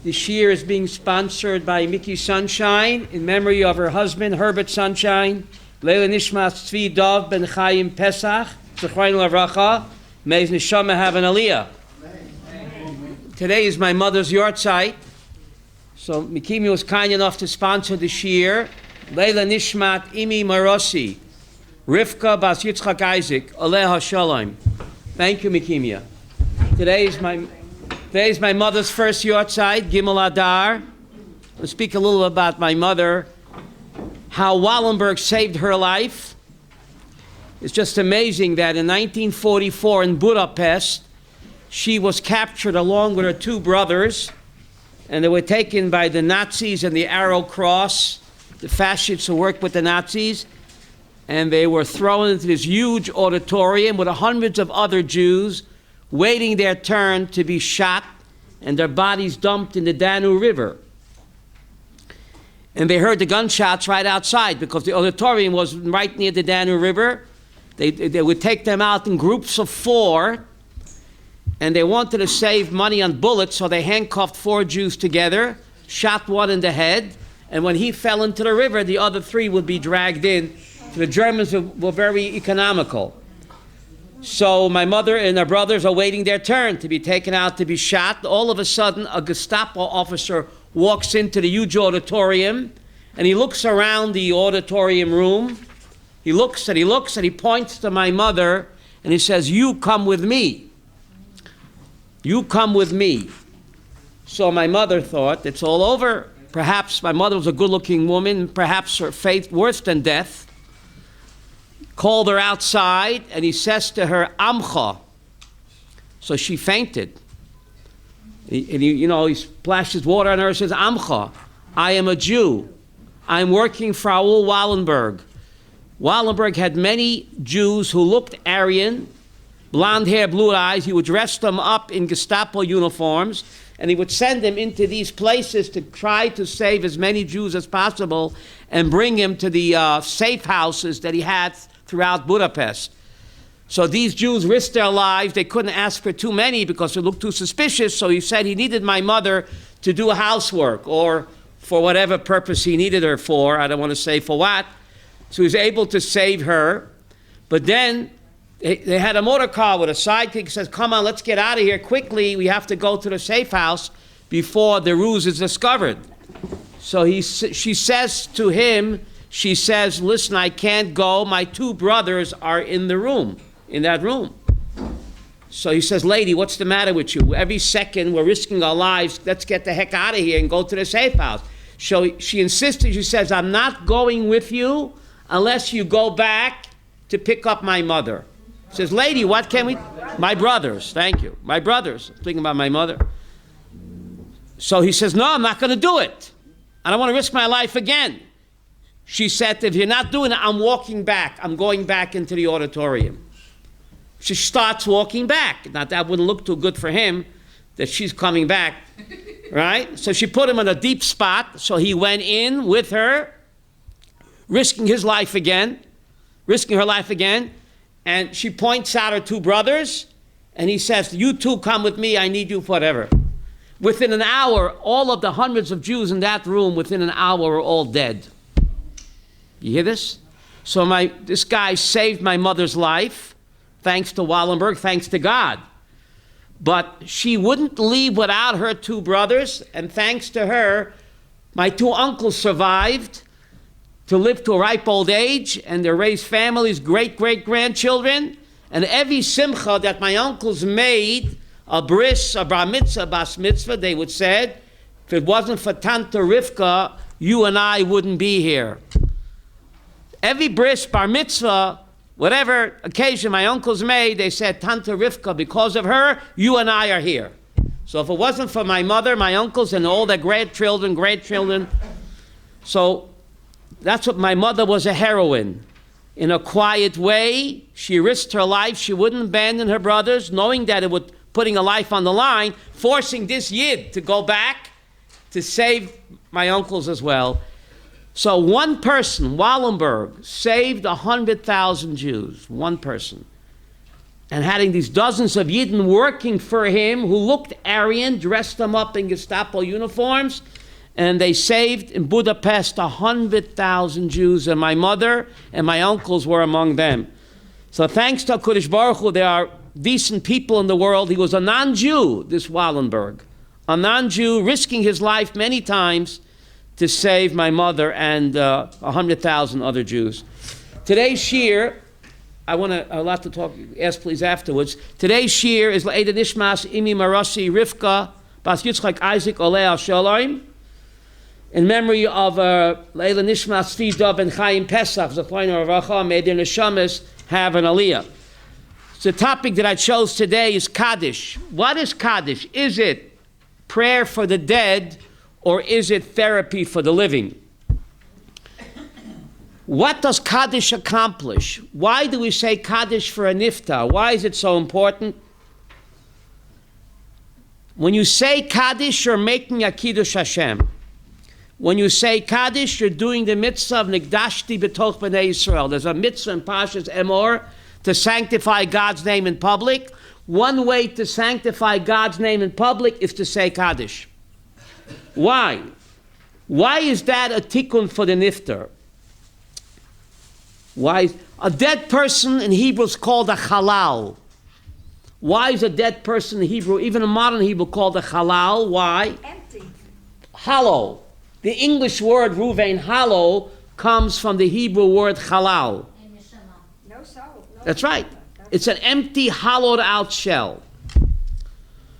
This year is being sponsored by Mickey Sunshine in memory of her husband, Herbert Sunshine. Leila Nishmas Tzvi Dov Ben Chaim Pesach. Zechrein Lavracha. May his neshama have an aliyah. Today is my mother's yahrzeit. So Mikimi was kind enough to sponsor this year. Leila Nishmat Imi Marosi. Rivka Bas Yitzchak Isaac. Aleha Shalom. Thank you, Mikimia. Today is my mother's first yahrzeit, Gimel Adar. I'll speak a little about my mother, how Wallenberg saved her life. It's just amazing that in 1944 in Budapest, she was captured along with her two brothers, and they were taken by the Nazis and the Arrow Cross, the fascists who worked with the Nazis, and they were thrown into this huge auditorium with hundreds of other Jews waiting their turn to be shot, and their bodies dumped in the Danube River. And they heard the gunshots right outside because the auditorium was right near the Danube River. They would take them out in groups of 4, and they wanted to save money on bullets, so they handcuffed 4 Jews together, shot one in the head, and when he fell into the river, the other 3 would be dragged in. So the Germans were very economical. So my mother and her brothers are waiting their turn to be taken out to be shot. All of a sudden, a Gestapo officer walks into the huge auditorium, and he looks around the auditorium room. He looks and he looks, and he points to my mother, and he says, "You come with me. You come with me." So my mother thought, it's all over. Perhaps my mother was a good-looking woman. Perhaps her fate worse than death. Called her outside, and he says to her, "Amcha." So she fainted. He splashes water on her and says, "Amcha, I am a Jew. I'm working for Raoul Wallenberg." Wallenberg had many Jews who looked Aryan, blonde hair, blue eyes. He would dress them up in Gestapo uniforms, and he would send them into these places to try to save as many Jews as possible and bring them to the safe houses that he had throughout Budapest. So these Jews risked their lives. They couldn't ask for too many because it looked too suspicious, so he said he needed my mother to do housework or for whatever purpose he needed her for. I don't want to say for what. So he was able to save her. But then they had a motor car with a sidekick. He says, "Come on, let's get out of here quickly. We have to go to the safe house before the ruse is discovered." So she says to him, she says, "Listen, I can't go. My 2 brothers are in the room, in that room." So he says, "Lady, what's the matter with you? Every second we're risking our lives. Let's get the heck out of here and go to the safe house." So she insisted. She says, "I'm not going with you unless you go back to pick up my mother." She says, "Lady, what can we..." "My brothers, thank you. My brothers." Thinking about my mother. So he says, "No, I'm not going to do it. I don't want to risk my life again." She said, "If you're not doing it, I'm walking back. I'm going back into the auditorium." She starts walking back. Now, that wouldn't look too good for him, that she's coming back, right? So she put him in a deep spot, so he went in with her, risking her life again, and she points out her 2 brothers, and he says, "You 2 come with me, I need you for whatever." Within an hour, all of the hundreds of Jews in that room, within an hour, were all dead. You hear this? So this guy saved my mother's life, thanks to Wallenberg, thanks to God. But she wouldn't leave without her 2 brothers, and thanks to her, my 2 uncles survived to live to a ripe old age, and they raised families, great-great-grandchildren, and every simcha that my uncles made, a bris, a bar mitzvah, a bas mitzvah, they would say, if it wasn't for Tante Rivka, you and I wouldn't be here. Every bris, bar mitzvah, whatever occasion my uncles made, they said, "Tante Rivka, because of her, you and I are here." So if it wasn't for my mother, my uncles, and all their grandchildren, so that's what my mother was, a heroine. In a quiet way, she risked her life. She wouldn't abandon her brothers, knowing that it would putting a life on the line, forcing this Yid to go back to save my uncles as well. So one person, Wallenberg, saved 100,000 Jews. One person. and having these dozens of Yidden working for him who looked Aryan, dressed them up in Gestapo uniforms, and they saved in Budapest 100,000 Jews, and my mother and my uncles were among them. So thanks to Kaddish Baruch Hu, there are decent people in the world. He was a non-Jew, this Wallenberg, a non-Jew risking his life many times to save my mother and 100,000 other Jews. Today's shir, I'll have to talk, ask please afterwards. Today's shir is Le'eda Nishmas Imi Marasi Rivka Bas Yitzchak Isaac Oleh Al Shalom, in memory of Le'eda Nishmas Tzvi Ben Chaim Pesach, Zechleinu Ravacha, may their neshamas have an aliyah. So the topic that I chose today is Kaddish. What is Kaddish? Is it prayer for the dead, or is it therapy for the living? What does Kaddish accomplish? Why do we say Kaddish for a nifta? Why is it so important? When you say Kaddish, you're making a Kiddush Hashem. When you say Kaddish, you're doing the mitzvah of Nikdashti B'toch B'nai Yisrael. There's a mitzvah in Pashas Emor to sanctify God's name in public. One way to sanctify God's name in public is to say Kaddish. Why? Why is that a tikkun for the nifter? Why? A dead person in Hebrew is called a halal. Why is a dead person in Hebrew, even in modern Hebrew, called a halal? Why? Empty. Hollow. The English word ruvain, hollow, comes from the Hebrew word halal. No soul. No That's soul. right. It's an empty, hollowed out shell.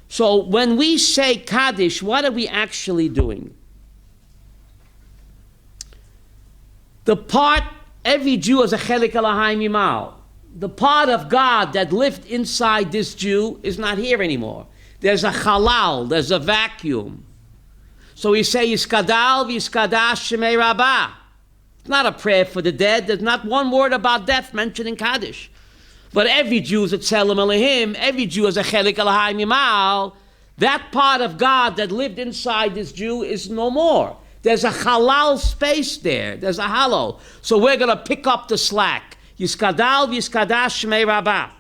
So when we say Kaddish, what are we actually doing? The part, every Jew is a chelik Elohim Yimal. The part of God that lived inside this Jew is not here anymore. There's a halal, there's a vacuum. So we say Yiskadal v'Yiskadash Shemei Rabba. It's not a prayer for the dead. There's not one word about death mentioned in Kaddish. But every Jew is a Tzelem Elohim. Every Jew is a Chelik Elohim Yimal. That part of God that lived inside this Jew is no more. There's a halal space there. There's a hollow. So we're going to pick up the slack. Yiskadal v'Yiskadash Shemei Rabba.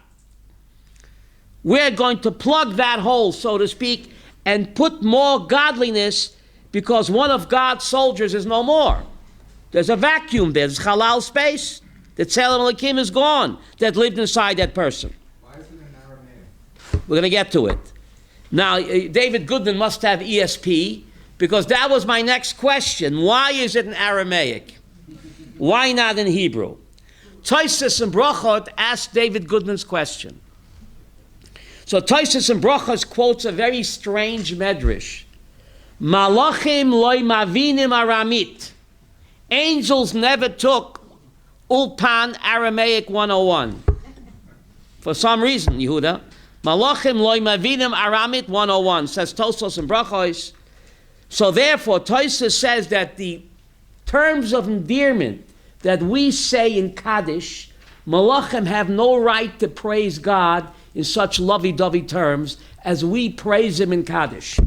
We're going to plug that hole, so to speak, and put more godliness, because one of God's soldiers is no more. There's a vacuum there. There's halal space. The Tzelem Elokim is gone that lived inside that person. Why is it in Aramaic? We're going to get to it. Now, David Goodman must have ESP, because that was my next question. Why is it in Aramaic? Why not in Hebrew? Tosfos and Brachot asked David Goodman's question. So Tosfos and Brachot quotes a very strange medrash. Malachim loy mavinim aramit. Angels never took Ulpan Aramaic 101. For some reason, Yehuda. Malachim loy mavinim aramit 101, says Tosfos and Brachos. So therefore, Tosfos says that the terms of endearment that we say in Kaddish, Malachim have no right to praise God in such lovey-dovey terms as we praise Him in Kaddish.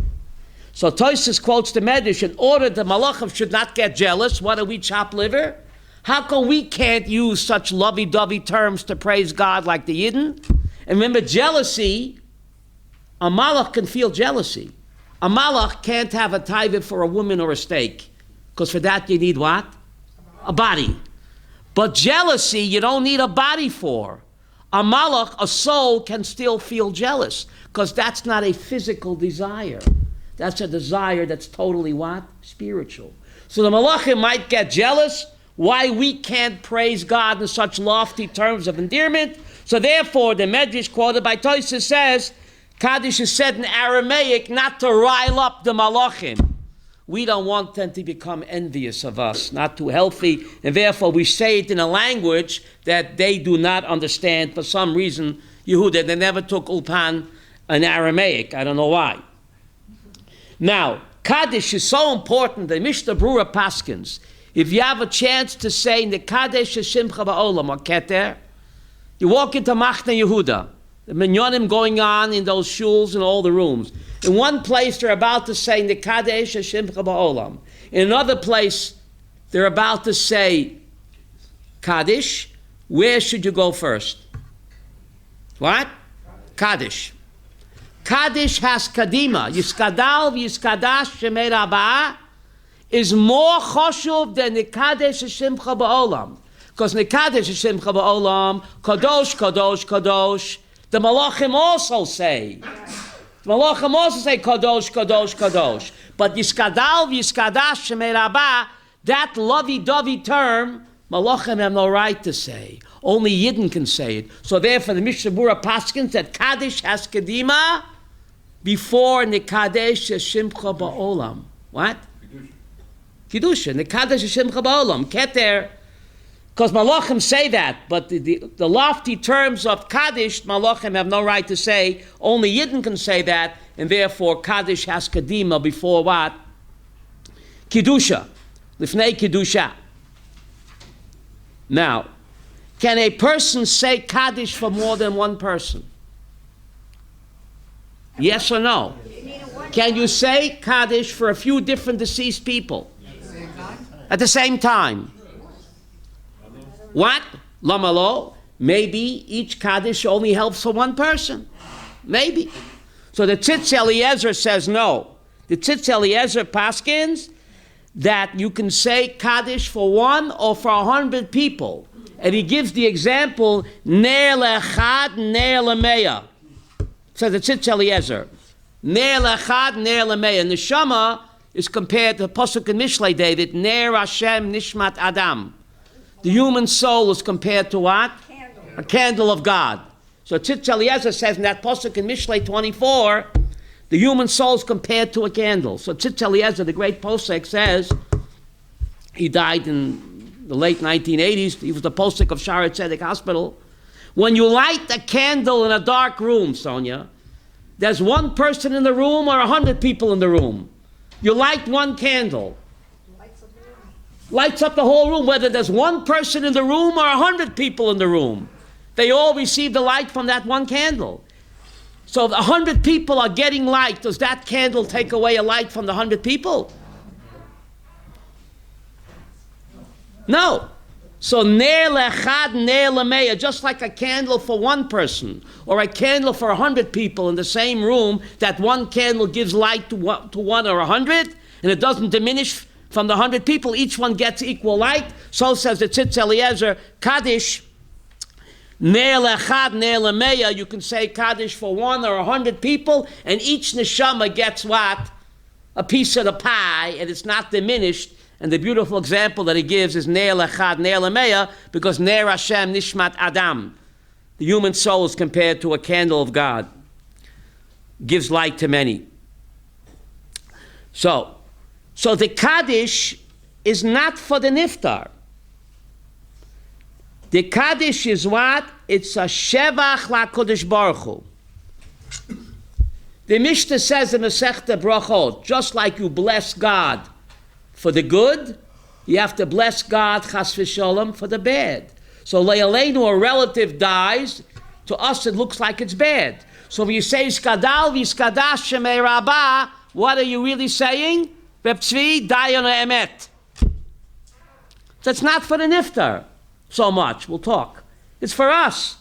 So Tosfos quotes the Medrash, in order the Malachim should not get jealous. What, do we chop liver? How come we can't use such lovey-dovey terms to praise God like the Yidden? And remember, jealousy, a malach can feel jealousy. A malach can't have a taiva for a woman or a steak, because for that you need what? A body. But jealousy you don't need a body for. A malach, a soul, can still feel jealous, because that's not a physical desire. That's a desire that's totally what? Spiritual. So the malachim might get jealous. Why we can't praise God in such lofty terms of endearment? So therefore, the Medrash quoted by Tosfos says, Kaddish is said in Aramaic not to rile up the malachim. We don't want them to become envious of us, not too healthy, and therefore we say it in a language that they do not understand. For some reason, Yehuda, they never took Ulpan in Aramaic. I don't know why. Now, Kaddish is so important, the Mishnah Brura Paskins. If you have a chance to say in the Kaddish Shimcha Ba'olam or Keter, you walk into Machne Yehuda, the minyanim going on in those shuls and all the rooms. In one place, they're about to say in the Kaddish Shimcha Ba'olam. In another place, they're about to say Kaddish. Where should you go first? What? Kaddish. Kaddish has kadima. Yiskadal v'yiskadash shemei Rabbi is more choshuv than the Kaddish Shimcha Ba'olam. Because the Kaddish Shimcha Ba'olam, Kadosh, Kadosh, Kadosh, the Malachim also say. The Malachim also say Kadosh, Kadosh, Kadosh. But Yiskadal v'yiskadash shemei Rabbi, that lovey-dovey term, Malachim have no right to say. Only Yidden can say it. So therefore the Mishnah Berurah paskins that Kaddish has kadima before the Kaddish Shimcha Ba'olam. What? Kiddushin, the Kaddish Shimcha Ba'olam, Keter, because Malachim say that, but the lofty terms of Kaddish, Malachim have no right to say, only Yidden can say that, and therefore Kaddish has Kadima before what? Kiddusha, Lifnei Kiddusha. Now, can a person say Kaddish for more than one person? Yes or no? Can you say Kaddish for a few different deceased people? At the same time? What? Lama lo? Maybe each Kaddish only helps for one person. Maybe. So the Tzitz Eliezer says no. The Tzitz Eliezer paskins that you can say Kaddish for 1 or for 100 people. And he gives the example, Ner lechad, ner lemeya. Says the Tzitz Eliezer. Ner lechad, ner lemeya. Neshama is compared to the Pasuk in Mishlei David, Ner Hashem Nishmat Adam. The human soul is compared to what? Candle. A candle of God. So Tzitz Eliezer says in that Pasuk in Mishlei 24, the human soul is compared to a candle. So Tzitz Eliezer, the great posek, says, he died in the late 1980s, he was the posek of Shara Tzedek Hospital. When you light a candle in a dark room, Sonia, there's one person in the room or 100 people in the room. You light one candle. Lights up the whole room, whether there's one person in the room or 100 people in the room. They all receive the light from that one candle. So if 100 people are getting light, does that candle take away a light from the 100 people? No. So ner lechad, ner lemeya, just like a candle for one person or a candle for 100 people in the same room, that one candle gives light to 1 or 100, and it doesn't diminish from the 100 people, each one gets equal light. So says the Tzitz Eliezer, Kaddish, ner lechad, ner lemeya, you can say Kaddish for 1 or 100 people, and each neshama gets what? A piece of the pie, and it's not diminished. And the beautiful example that he gives is ner lechad, ner lemeya, because ner Hashem nishmat Adam. The human soul is compared to a candle of God. Gives light to many. So the Kaddish is not for the niftar. The Kaddish is what? It's a shevach laKadosh Baruch Hu. The Mishnah says in Masechta Brachot, just like you bless God for the good, you have to bless God chas v'sholom for the bad. So le'aleinu, a relative dies, to us it looks like it's bad. So when you say skadal v'skadash shemei Rabbi, what are you really saying? Reb Tzvi, dayan emet. That's not for the niftar so much. We'll talk. It's for us.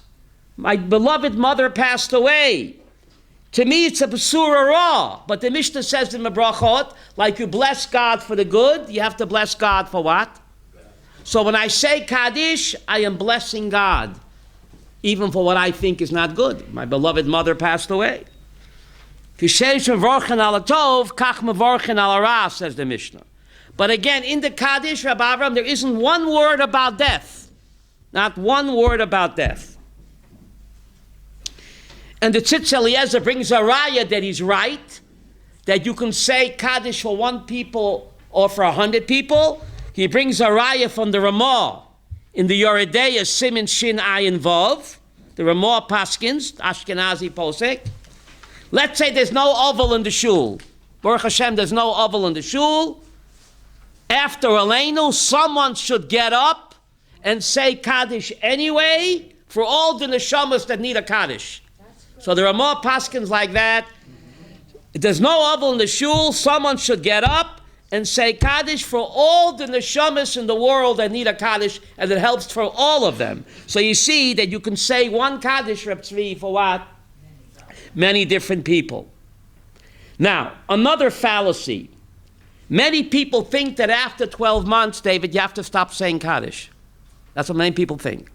My beloved mother passed away. To me, it's a Basura raw. But the Mishnah says in the Brachot, like you bless God for the good, you have to bless God for what? So when I say Kaddish, I am blessing God, even for what I think is not good. My beloved mother passed away. Says the Mishnah. But again, in the Kaddish, Rabbi Avram, there isn't one word about death. Not one word about death. And the Tzitz Eliezer brings a raya that he's right, that you can say Kaddish for 1 people or for 100 people. He brings a raya from the Ramah in the Yoredeya Simin Shin Ayin Vav, the Ramah Paskins, Ashkenazi Posek. Let's say there's no oval in the shul. Baruch Hashem, there's no oval in the shul. After Aleinu, someone should get up and say Kaddish anyway for all the neshamas that need a Kaddish. So there are more paskins like that. If there's no oval in the shul, someone should get up and say Kaddish for all the neshamas in the world that need a Kaddish, and it helps for all of them. So you see that you can say one Kaddish, Reb Tzvi, for what? Many different people. Now, another fallacy. Many people think that after 12 months, David, you have to stop saying Kaddish. That's what many people think.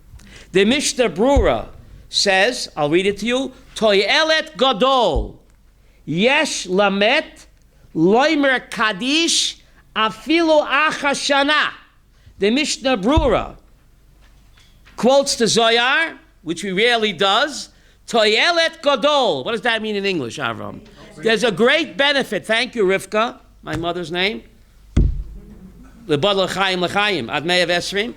The Mishnah Brura says, I'll read it to you, Toyelet Gadol, Yesh Lamet, Loimer Kaddish, Afilo Achashana. The Mishnah Brura quotes the Zohar, which he rarely does, Toyelet Gadol. What does that mean in English, Avram? There's a great benefit. Thank you, Rivka, my mother's name. Lebad l'chaim l'chaim, Admei Esrim.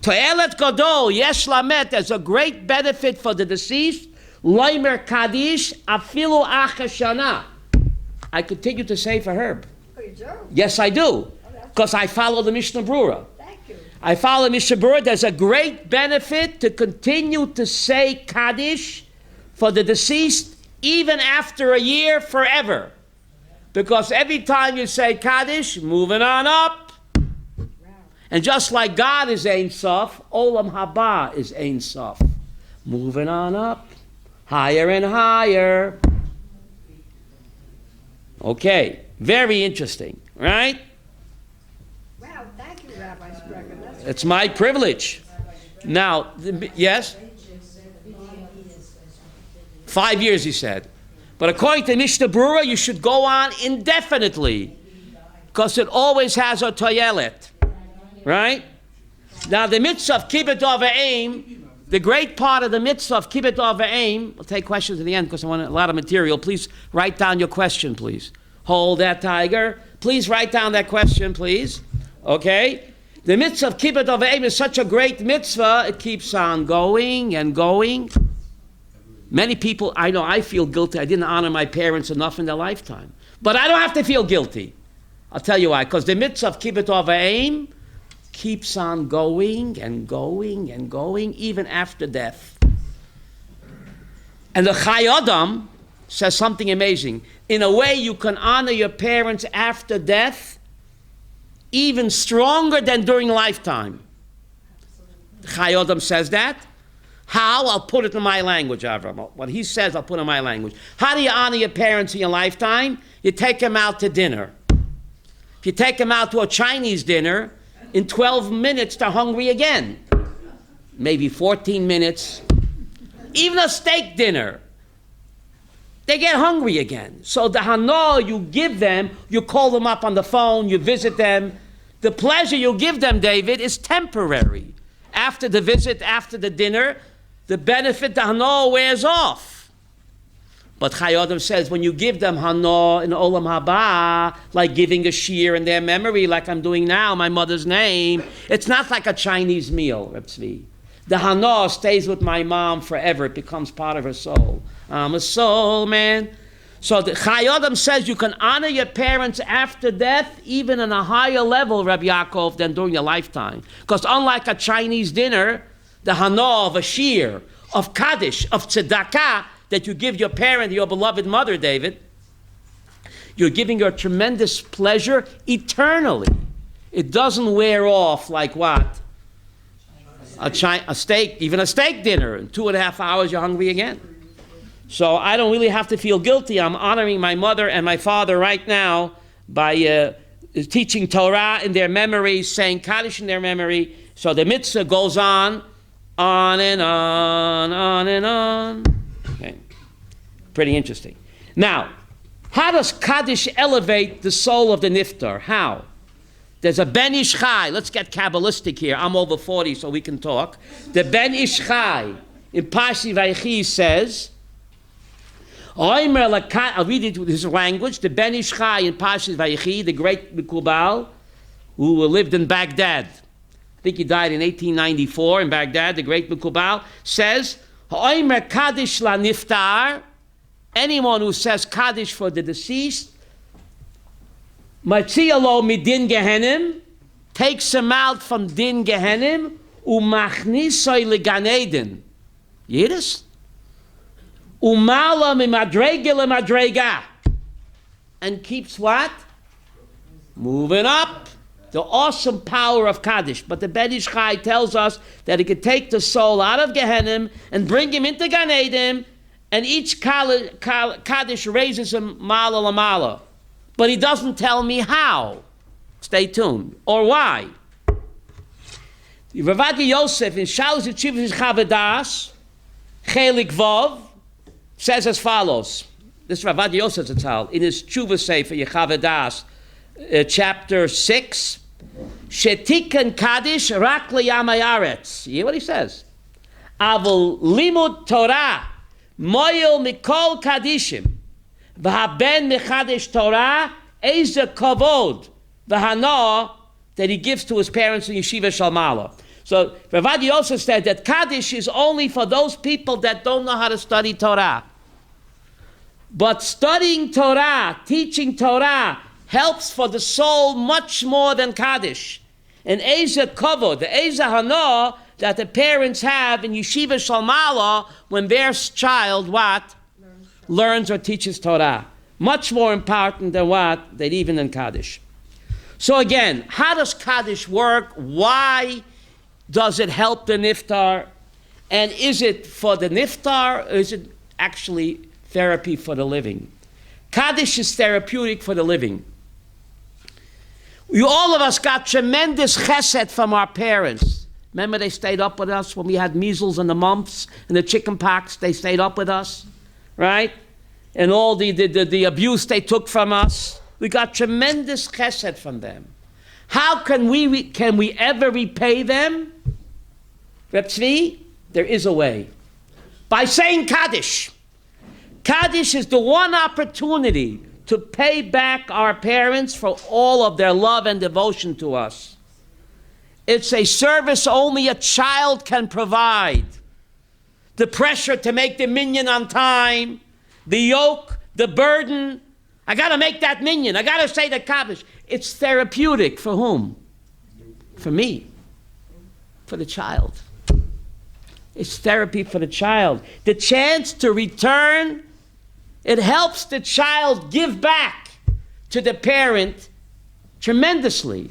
Toyelet Gadol, Yesh Lamet, there's a great benefit for the deceased. Loimer Kaddish, Afilu Achashana. I continue to say for Herb. Oh, you do? Yes, I do. Because I follow the Mishnah Brura. Thank you. I follow the Mishnah Brura. There's a great benefit to continue to say Kaddish for the deceased, even after a year, forever. Because every time you say Kaddish, moving on up. And just like God is Ein Sof, Olam Haba is Ein Sof. Moving on up, higher and higher. Okay, very interesting, right? Wow, thank you, Rabbi Sprecher. That's It's my privilege. Now, yes? 5 years, he said. But according to Mishnah Brura, you should go on indefinitely, because it always has a toyelet, right? Now, the mitzvah of kibbut avayim, the great part of the mitzvah of kibbut avayim, we'll take questions at the end because I want a lot of material. Please write down your question, please. Hold that, tiger. Please write down that question, please. Okay? The mitzvah of kibbut avayim is such a great mitzvah, it keeps on going and going. Many people, I know, I feel guilty. I didn't honor my parents enough in their lifetime. But I don't have to feel guilty. I'll tell you why. Because the mitzvah of kibbut avayim keeps on going and going and going, even after death. And the Chai Adam says something amazing. In a way, you can honor your parents after death even stronger than during lifetime. Chai Adam says that. How? I'll put it in my language, Avram. What he says, I'll put in my language. How do you honor your parents in your lifetime? You take them out to dinner. If you take them out to a Chinese dinner, in 12 minutes, they're hungry again. Maybe 14 minutes. Even a steak dinner, they get hungry again. So the hana you give them, you call them up on the phone, you visit them. The pleasure you give them, David, is temporary. After the visit, after the dinner, the benefit, the hana wears off. But Chai Adam says, when you give them hana in Olam Haba, like giving a shear in their memory, like I'm doing now, my mother's name, it's not like a Chinese meal, Reb Tzvi. The hana stays with my mom forever. It becomes part of her soul. I'm a soul, man. So the Chai Adam says you can honor your parents after death, even on a higher level, Rabbi Yaakov, than during your lifetime. Because unlike a Chinese dinner, the hana of a shear, of Kaddish, of tzedakah, that you give your parent, your beloved mother, David, you're giving her tremendous pleasure eternally. It doesn't wear off like what? A steak, even a steak dinner. In 2.5 hours, you're hungry again. So I don't really have to feel guilty. I'm honoring my mother and my father right now by teaching Torah in their memory, saying Kaddish in their memory. So the mitzvah goes on and on, on and on. Okay. Pretty interesting. Now, how does Kaddish elevate the soul of the niftar? How? There's a Ben Ish Chai. Let's get Kabbalistic here. I'm over 40, so we can talk. The Ben Ish Chai in Pashi Vayechi says, I'll read it with his language. The Ben Ish Chai in Pashi Vayechi, the great Mikubal, who lived in Baghdad. I think he died in 1894 in Baghdad, the great Mikubal, says, Ha'omer Kaddish la niftar, anyone who says Kaddish for the deceased, Matziyalo midin gehenim, takes him out from din gehenim, umachnisoi legan eden. Yiddish? Umala mimadrega lemadrega. And keeps what? Moving up, the awesome power of Kaddish. But the Ben Ish Chai tells us that it could take the soul out of Gehenna and bring him into Gan Eden, and each Kaddish raises him mala la mala. But he doesn't tell me how. Stay tuned. Or why. Rabbi Yosef in Shalos Yeshivas Chavadas, Chelik Vov, says as follows. This is Rabbi Yosef Zatzal in his Tshuva Sefer Yechavadas, chapter 6. Shetikan Kaddish rak liyam haaretz. You hear what he says? Avol limud Torah moyel mikol Kaddishim v'haben mechadesh Torah eze kavod v'hana that he gives to his parents in Yeshiva Shalmala. So Rabbi Yosef said that Kaddish is only for those people that don't know how to study Torah. But studying Torah, teaching Torah, helps for the soul much more than Kaddish. And Eza Kavod, the Eza Hana that the parents have in Yeshiva Shalmala when their child what? Learns or teaches Torah. Much more important than what? Than even in Kaddish. So again, how does Kaddish work? Why does it help the Niftar? And is it for the Niftar or is it actually therapy for the living? Kaddish is therapeutic for the living. All of us got tremendous chesed from our parents. Remember they stayed up with us when we had measles and the mumps and the chicken pox? They stayed up with us, right? And all the abuse they took from us. We got tremendous chesed from them. How can we ever repay them? Reb Tzvi, there is a way. By saying Kaddish. Kaddish is the one opportunity to pay back our parents for all of their love and devotion to us. It's a service only a child can provide. The pressure to make the minyan on time, the yoke, the burden. I got to make that minyan. I got to say the Kaddish. It's therapeutic for whom? For me. For the child. It's therapy for the child. The chance to return, it helps the child give back to the parent tremendously.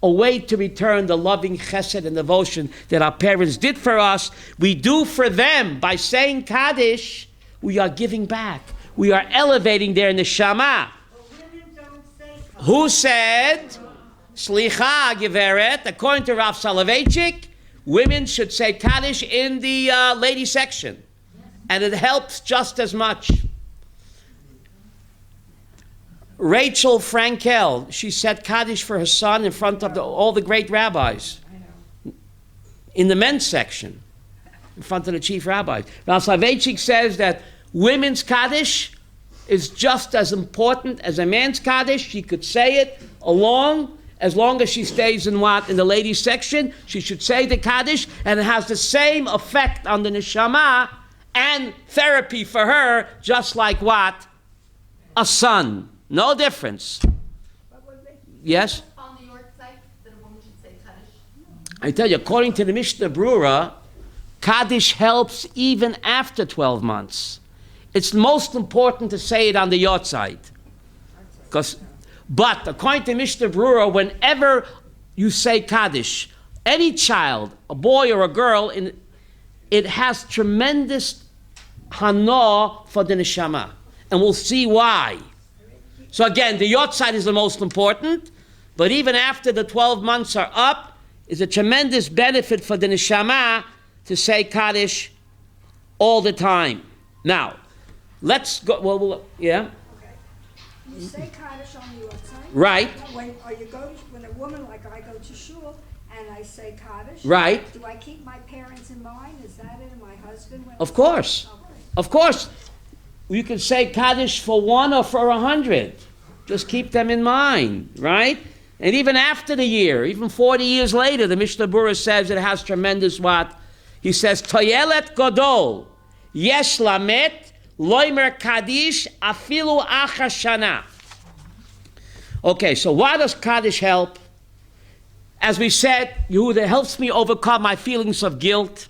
A way to return the loving chesed and devotion that our parents did for us. We do for them. By saying Kaddish, we are giving back. We are elevating their neshama. Who said, Slicha, Geveret, according to Rav Soloveitchik, women should say Kaddish in the lady section. And it helps just as much. Rachel Frankel, she said Kaddish for her son in front of all the great rabbis. In the men's section, in front of the chief rabbis. Rav Soloveitchik says that women's Kaddish is just as important as a man's Kaddish. She could say it as long as she stays in what? In the ladies section. She should say the Kaddish, and it has the same effect on the neshama and therapy for her, just like what? A son. No difference. Yes? On the York side, that a woman should say Kaddish. I tell you, according to the Mishnah Brura, Kaddish helps even after 12 months. It's most important to say it on the yacht side. But according to Mishnah Brura, whenever you say Kaddish, any child, a boy or a girl, it has tremendous hana for the neshama. And we'll see why. So again, the yacht side is the most important, but even after the 12 months are up, it's a tremendous benefit for the neshama to say Kaddish all the time. Now, let's go, yeah? Okay. You say Kaddish on the outside. Right. When a woman, like I go to shul, and I say Kaddish. Right. Do I keep my parents in mind? Is that it? And my husband? Of course. Okay. Of course. You can say Kaddish for 1 or for 100. Just keep them in mind, right? And even after the year, even 40 years later, the Mishnah Brura says it has tremendous what? He says, Toyelet Godol, Yesh Lamet, Loimer Kaddish, Afilu Acha Shana. Okay, so why does Kaddish help? As we said, Yehuda helps me overcome my feelings of guilt,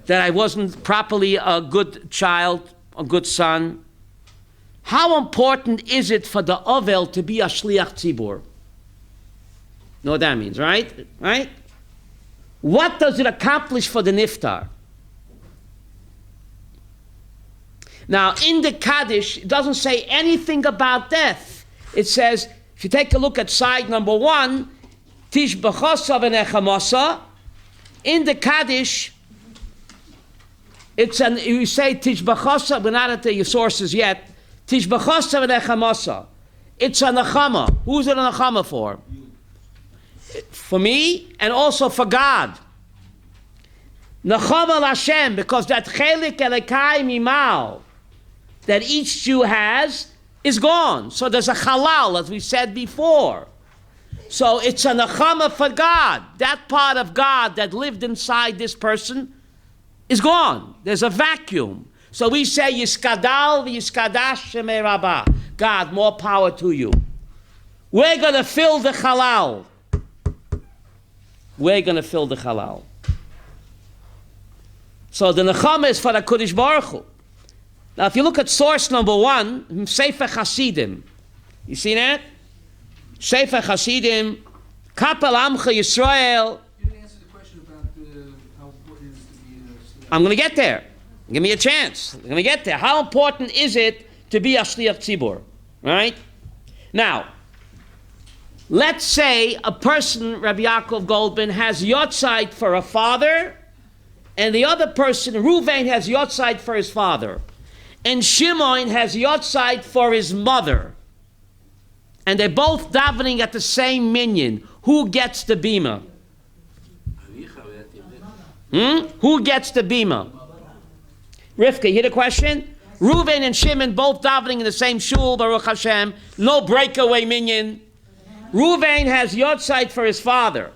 that I wasn't properly a good child, a good son. How important is it for the Ovel to be a Shliach Tzibur? Know what that means, right? Right? What does it accomplish for the Niftar? Now, in the Kaddish, it doesn't say anything about death. It says, if you take a look at side number 1, Tishbachosa v'nechamasa, in the Kaddish, you say Tishbachosa, we're not at the sources yet, Tishbachosa v'nechamasa. It's a nechama. Who's it a nechama for? For me, and also for God. Nechama l'Hashem, because that chelik elekai mimal that each Jew has is gone. So there's a halal, as we said before. So it's a nechama for God. That part of God that lived inside this person is gone. There's a vacuum. So we say, Yiskadal v'yiskadash shemei Rabba. God, more power to you. We're going to fill the halal. We're going to fill the halal. So the nechama is for the Kaddish Baruch Hu. Now, if you look at source number 1, Sefer Hasidim, you see that? Sefer Hasidim, Kapel Amcha Yisrael. You didn't answer the question about how important it is to be a Shliach. I'm going to get there. Give me a chance. I'm going to get there. How important is it to be a Shliach Tzibur? Right? Now, let's say a person, Rabbi Yaakov Goldman, has Yotzeit for a father, and the other person, Ruvain, has Yotzeit for his father. And Shimon has Yotzeit for his mother. And they're both davening at the same minyan. Who gets the bima? Who gets the bima? Rivka, you hear the question? Reuven and Shimon both davening in the same shul, Baruch Hashem. No breakaway minyan. Reuven has Yotzeit for his father.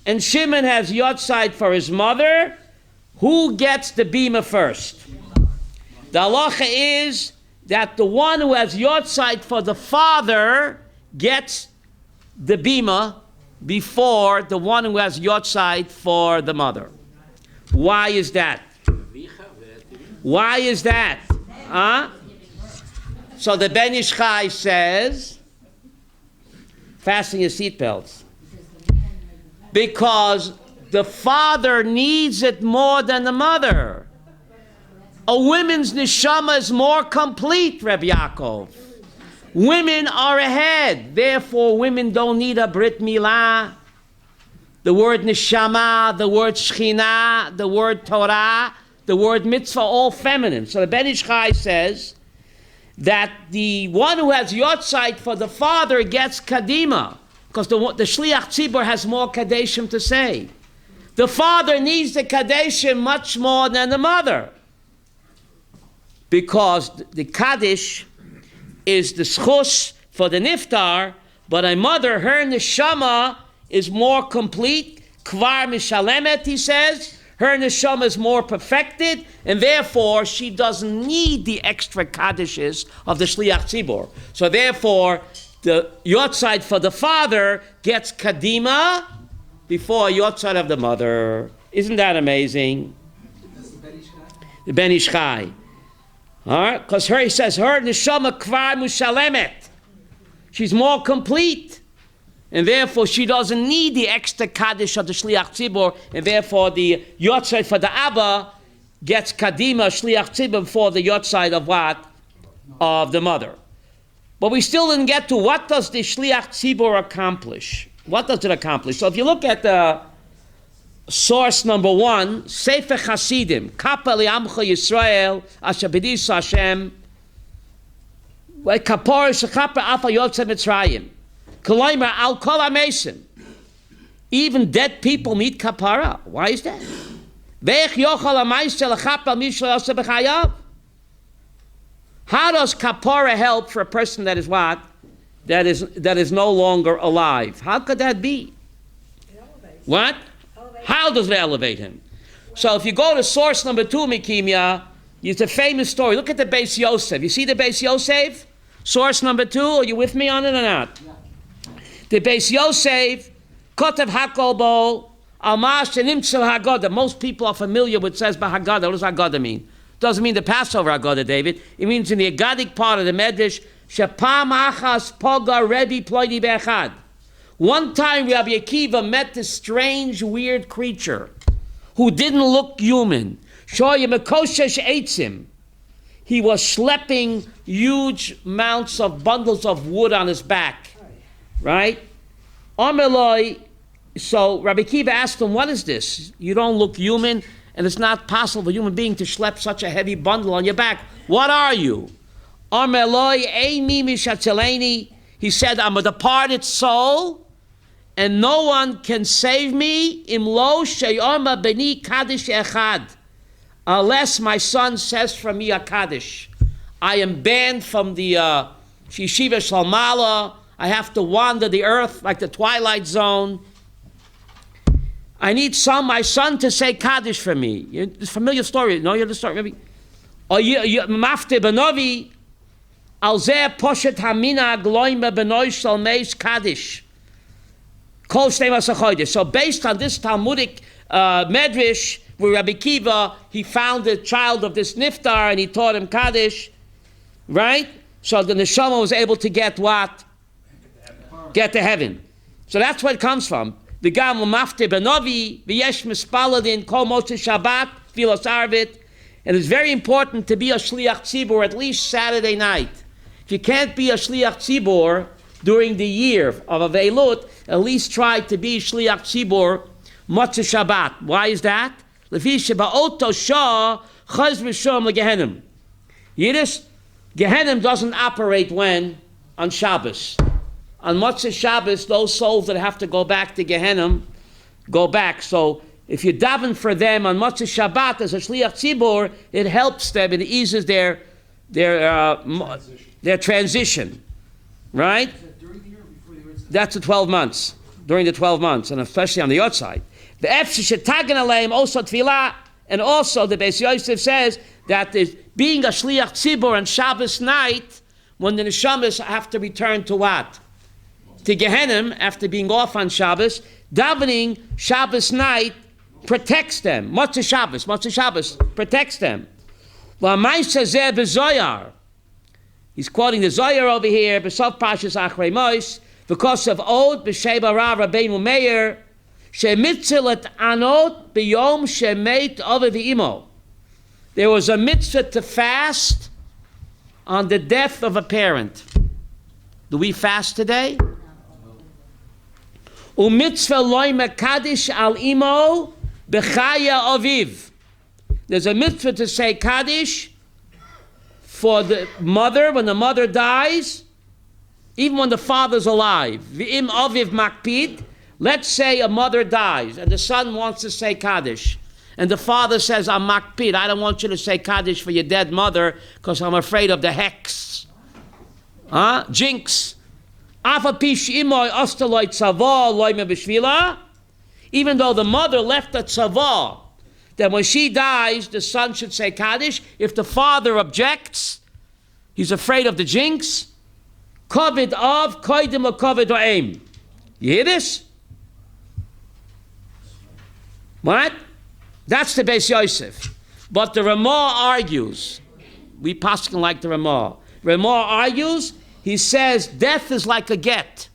And Shimon has Yotzeit for his mother. Who gets the bima first? The halacha is that the one who has Yotzeit for the father gets the bima before the one who has Yotzeit for the mother. Why is that? Why is that? Huh? So the Ben Ish Chai says, fasten your seatbelts, because the father needs it more than the mother. A woman's neshama is more complete, Rabbi Yaakov. Women are ahead. Therefore, women don't need a brit milah. The word neshama, the word shechina, the word Torah, the word mitzvah, all feminine. So the Ben Ish Chai says that the one who has Yotzeit for the father gets kadima, because the Shliach Tzibur has more Kaddishim to say. The father needs the Kaddishim much more than the mother, because the Kaddish is the schus for the niftar, but a mother, her neshama is more complete. Kvar mishalemet, he says. Her neshama is more perfected, and therefore she doesn't need the extra kaddishes of the shliach tzibur. So therefore, the yotzeit for the father gets kadima before yotzeit of the mother. Isn't that amazing? That's the Ben Ish Chai? The Ben Ish Chai. All right, because he says her neshama kvar mushalemet. She's more complete, and therefore she doesn't need the extra kaddish of the shliach tzibur, and therefore the yotzeit for the abba gets kadima shliach tzibur before the yotzeit of what? Of the mother. But we still didn't get to what does the shliach tzibur accomplish? What does it accomplish? So if you look at the source number 1, Sefer Hasidim, Kapel Amcha Yisrael, Asher B'dis Hashem, Kapor Shechaper Afa Yotzei Mitzrayim, Koloimer Al Kol HaMesim. Even dead people need kapara. Why is that? Ve'ech yochal ha'ma'aseh lechaper mishlei yoseh b'chayav. How does kapara help for a person that is what? That is no longer alive? How could that be? What? How does it elevate him? So if you go to source number 2, Mikimia, it's a famous story. Look at the Beis Yosef. You see the Beis Yosef? Source number 2, are you with me on it or not? Yeah. The Beis Yosef, Kotev Hakol Bo, Almash and Imtsel Haggadah. Most people are familiar with says by Haggadah. What does Haggadah mean? Doesn't mean the Passover Haggadah, David. It means in the Aggadic part of the Medrash, Shapam achas poga Rebbe ploidi be'echad. One time Rabbi Akiva met this strange, weird creature who didn't look human. Shoya mekoshesh eitzim. He was schlepping huge amounts of bundles of wood on his back. Right? Ameloi. So Rabbi Akiva asked him, what is this? You don't look human, and it's not possible for a human being to schlep such a heavy bundle on your back. What are you? Ameloi eimi mishatzeleni. He said, I'm a departed soul, and no one can save me. Imlo sheyoma beni Kaddish echad. Unless my son says from me a Kaddish. I am banned from the Yeshiva Shalmala. I have to wander the earth like the Twilight Zone. I need my son to say Kaddish for me. It's a familiar story. No, you know the story, maybe. Mafte benovi al zeh poshet hamina gloima benoy shalmeish Kaddish. Kol shnei masachoides. So based on this Talmudic medrash, where Rabbi Akiva, he found the child of this niftar and he taught him Kaddish, right? So the neshama was able to get what? Get to heaven. So that's where it comes from. The gam mafte benovi v'yesh mispaladin kol motzei Shabbat filos arvit, and it's very important to be a shliach tzibur at least Saturday night. If you can't be a shliach tzibur during the year of Avelut, at least try to be shliach tzibur motzei Shabbat. Why is that? Lefi sheba'oto shah chaz v'shom legehenim. Yiddish, Gehenim doesn't operate when? On Shabbos. On Motzei Shabbos, those souls that have to go back to Gehenim, go back. So if you daven for them on Motzei Shabbat as a Shliach Tzibur, it helps them, it eases their transition. Right? Is that during the year or before the year? That's the 12 months, during the 12 months, and especially on the outside. The Efsh Shetagan Aleim also Tfilah, and also the Beis Yosef says that being a Shliach Tzibur on Shabbos night, when the Neshamas have to return to what? To Gehenim, after being off on Shabbos, davening Shabbos night protects them. Motzei Shabbos protects them. He's quoting the Zohar over here, B'sof Parshas Achrei Mos, because of Od B'Sheba Rav Rabbeinu Meir, Shemitzilat Anot B'Yom Shemeit Ave V'Imo. There was a mitzvah to fast on the death of a parent. Do we fast today? Umitzvah loy mekadish al imo b'chaya aviv. There's a mitzvah to say Kaddish for the mother when the mother dies, even when the father's alive. V'im aviv makpid. Let's say a mother dies and the son wants to say Kaddish. And the father says, I'm makpid. I don't want you to say Kaddish for your dead mother because I'm afraid of the hex. Jinx. Even though the mother left a tzavah, that when she dies, the son should say Kaddish. If the father objects, he's afraid of the jinx. Kovid of, koidim or kovid or aim. You hear this? What? That's the Beis Yosef. But the Ramah argues, we paskin like the Ramah. Ramah argues, he says death is like a get.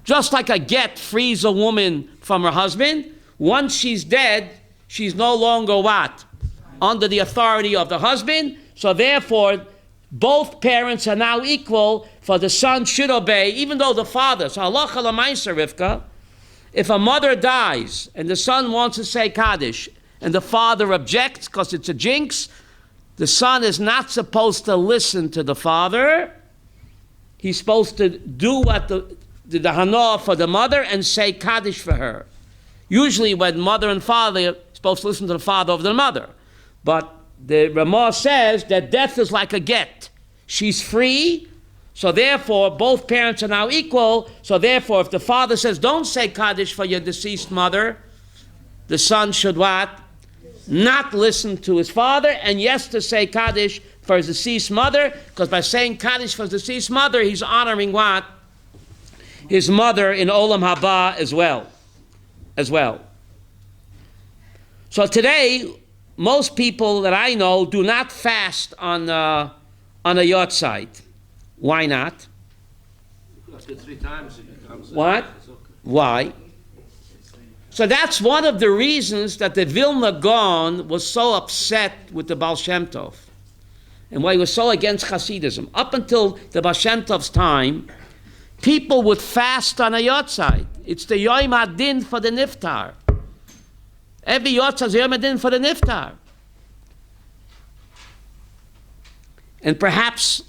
Just like a get frees a woman from her husband, once she's dead, she's no longer what? Under the authority of the husband. So therefore, both parents are now equal, for the son should obey, even though the father. So halacha l'maisa, Rivka, if a mother dies and the son wants to say Kaddish and the father objects because it's a jinx, the son is not supposed to listen to the father. He's supposed to do what the hana for the mother and say Kaddish for her. Usually when mother and father are supposed to listen to the father over the mother. But the Ramah says that death is like a get. She's free, so therefore both parents are now equal. So therefore if the father says don't say Kaddish for your deceased mother, the son should what? Not listen to his father, and yes to say Kaddish for his deceased mother, because by saying Kaddish for his deceased mother, he's honoring what? His mother in Olam Haba as well. So today, most people that I know do not fast on a yahrzeit. Why not? After 3 times it becomes... What? It's okay. Why? So that's one of the reasons that the Vilna Gaon was so upset with the Baal Shem Tov, and why he was so against Hasidism. Up until the Baal Shem Tov's time, people would fast on a yahrzeit. It's the Yom HaDin for the Niftar. Every yahrzeit is Yom HaDin for the Niftar. And perhaps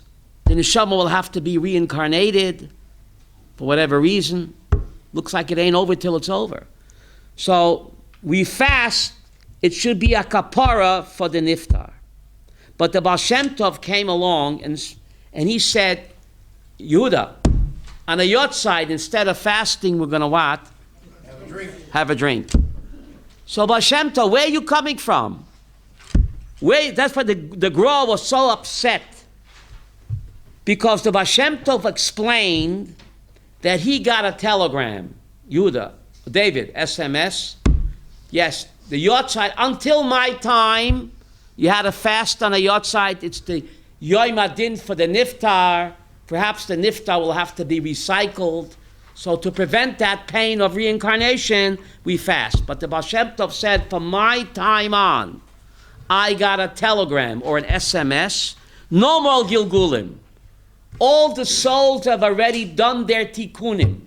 the neshama will have to be reincarnated for whatever reason. Looks like it ain't over till it's over. So we fast, it should be a kapara for the niftar. But the Baal Shem Tov came along and he said, Yehuda, on a yahrzeit, instead of fasting, we're going to what? Have a drink. Have a drink. So Baal Shem Tov, where are you coming from? That's why the Gra was so upset. Because the Baal Shem Tov explained that he got a telegram, Yehuda, David, SMS. Yes, the yahrzeit, until my time, you had to fast on a yahrzeit. It's the Yom HaDin for the Niftar. Perhaps the Niftar will have to be recycled. So to prevent that pain of reincarnation, we fast. But the Baal Shem Tov said, from my time on, I got a telegram or an SMS. No more Gilgulim. All the souls have already done their tikkunim.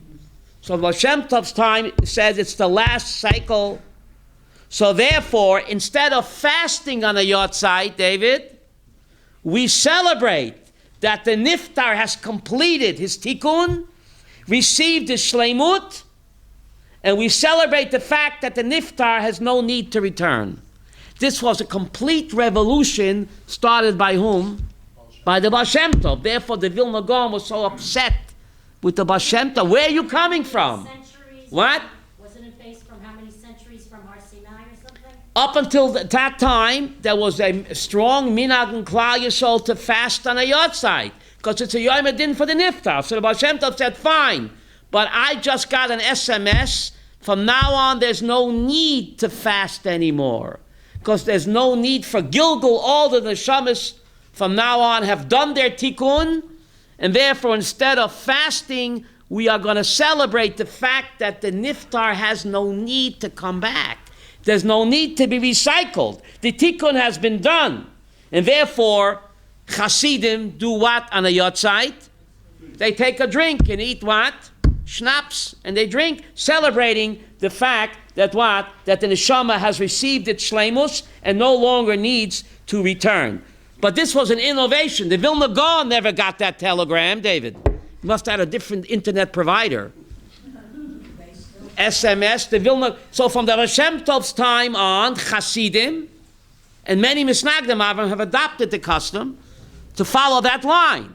So Baal Shem Tov's time says it's the last cycle. So therefore, instead of fasting on a yahrzeit, David, we celebrate that the niftar has completed his tikkun, received his shleimut, and we celebrate the fact that the niftar has no need to return. This was a complete revolution started by whom? By the Baal Shem Tov. Therefore, the Vilna Gaon was so upset with the Baal Shem Tov. Where are you coming from? Centuries? What? Wasn't it based from how many centuries from Har Sinai or something? Up until that time, there was a strong minhag in Klal Yisrael to fast on a yahrzeit, because it's a Yom HaDin for the Niftar. So the Baal Shem Tov said, fine, but I just got an SMS. From now on, there's no need to fast anymore, because there's no need for Gilgul. All the neshamas from now on have done their tikkun, and therefore, instead of fasting, we are going to celebrate the fact that the niftar has no need to come back. There's no need to be recycled. The tikkun has been done. And therefore, Hasidim do what on a yahrzeit? They take a drink and eat what? Schnapps. And they drink, celebrating the fact that what? That the neshama has received its shleimus and no longer needs to return. But this was an innovation. The Vilna Gaon never got that telegram, David. He must have had a different internet provider. SMS, the Vilna. So from the Baal Shem Tov's time on, Hasidim and many Misnagdim have adopted the custom to follow that line.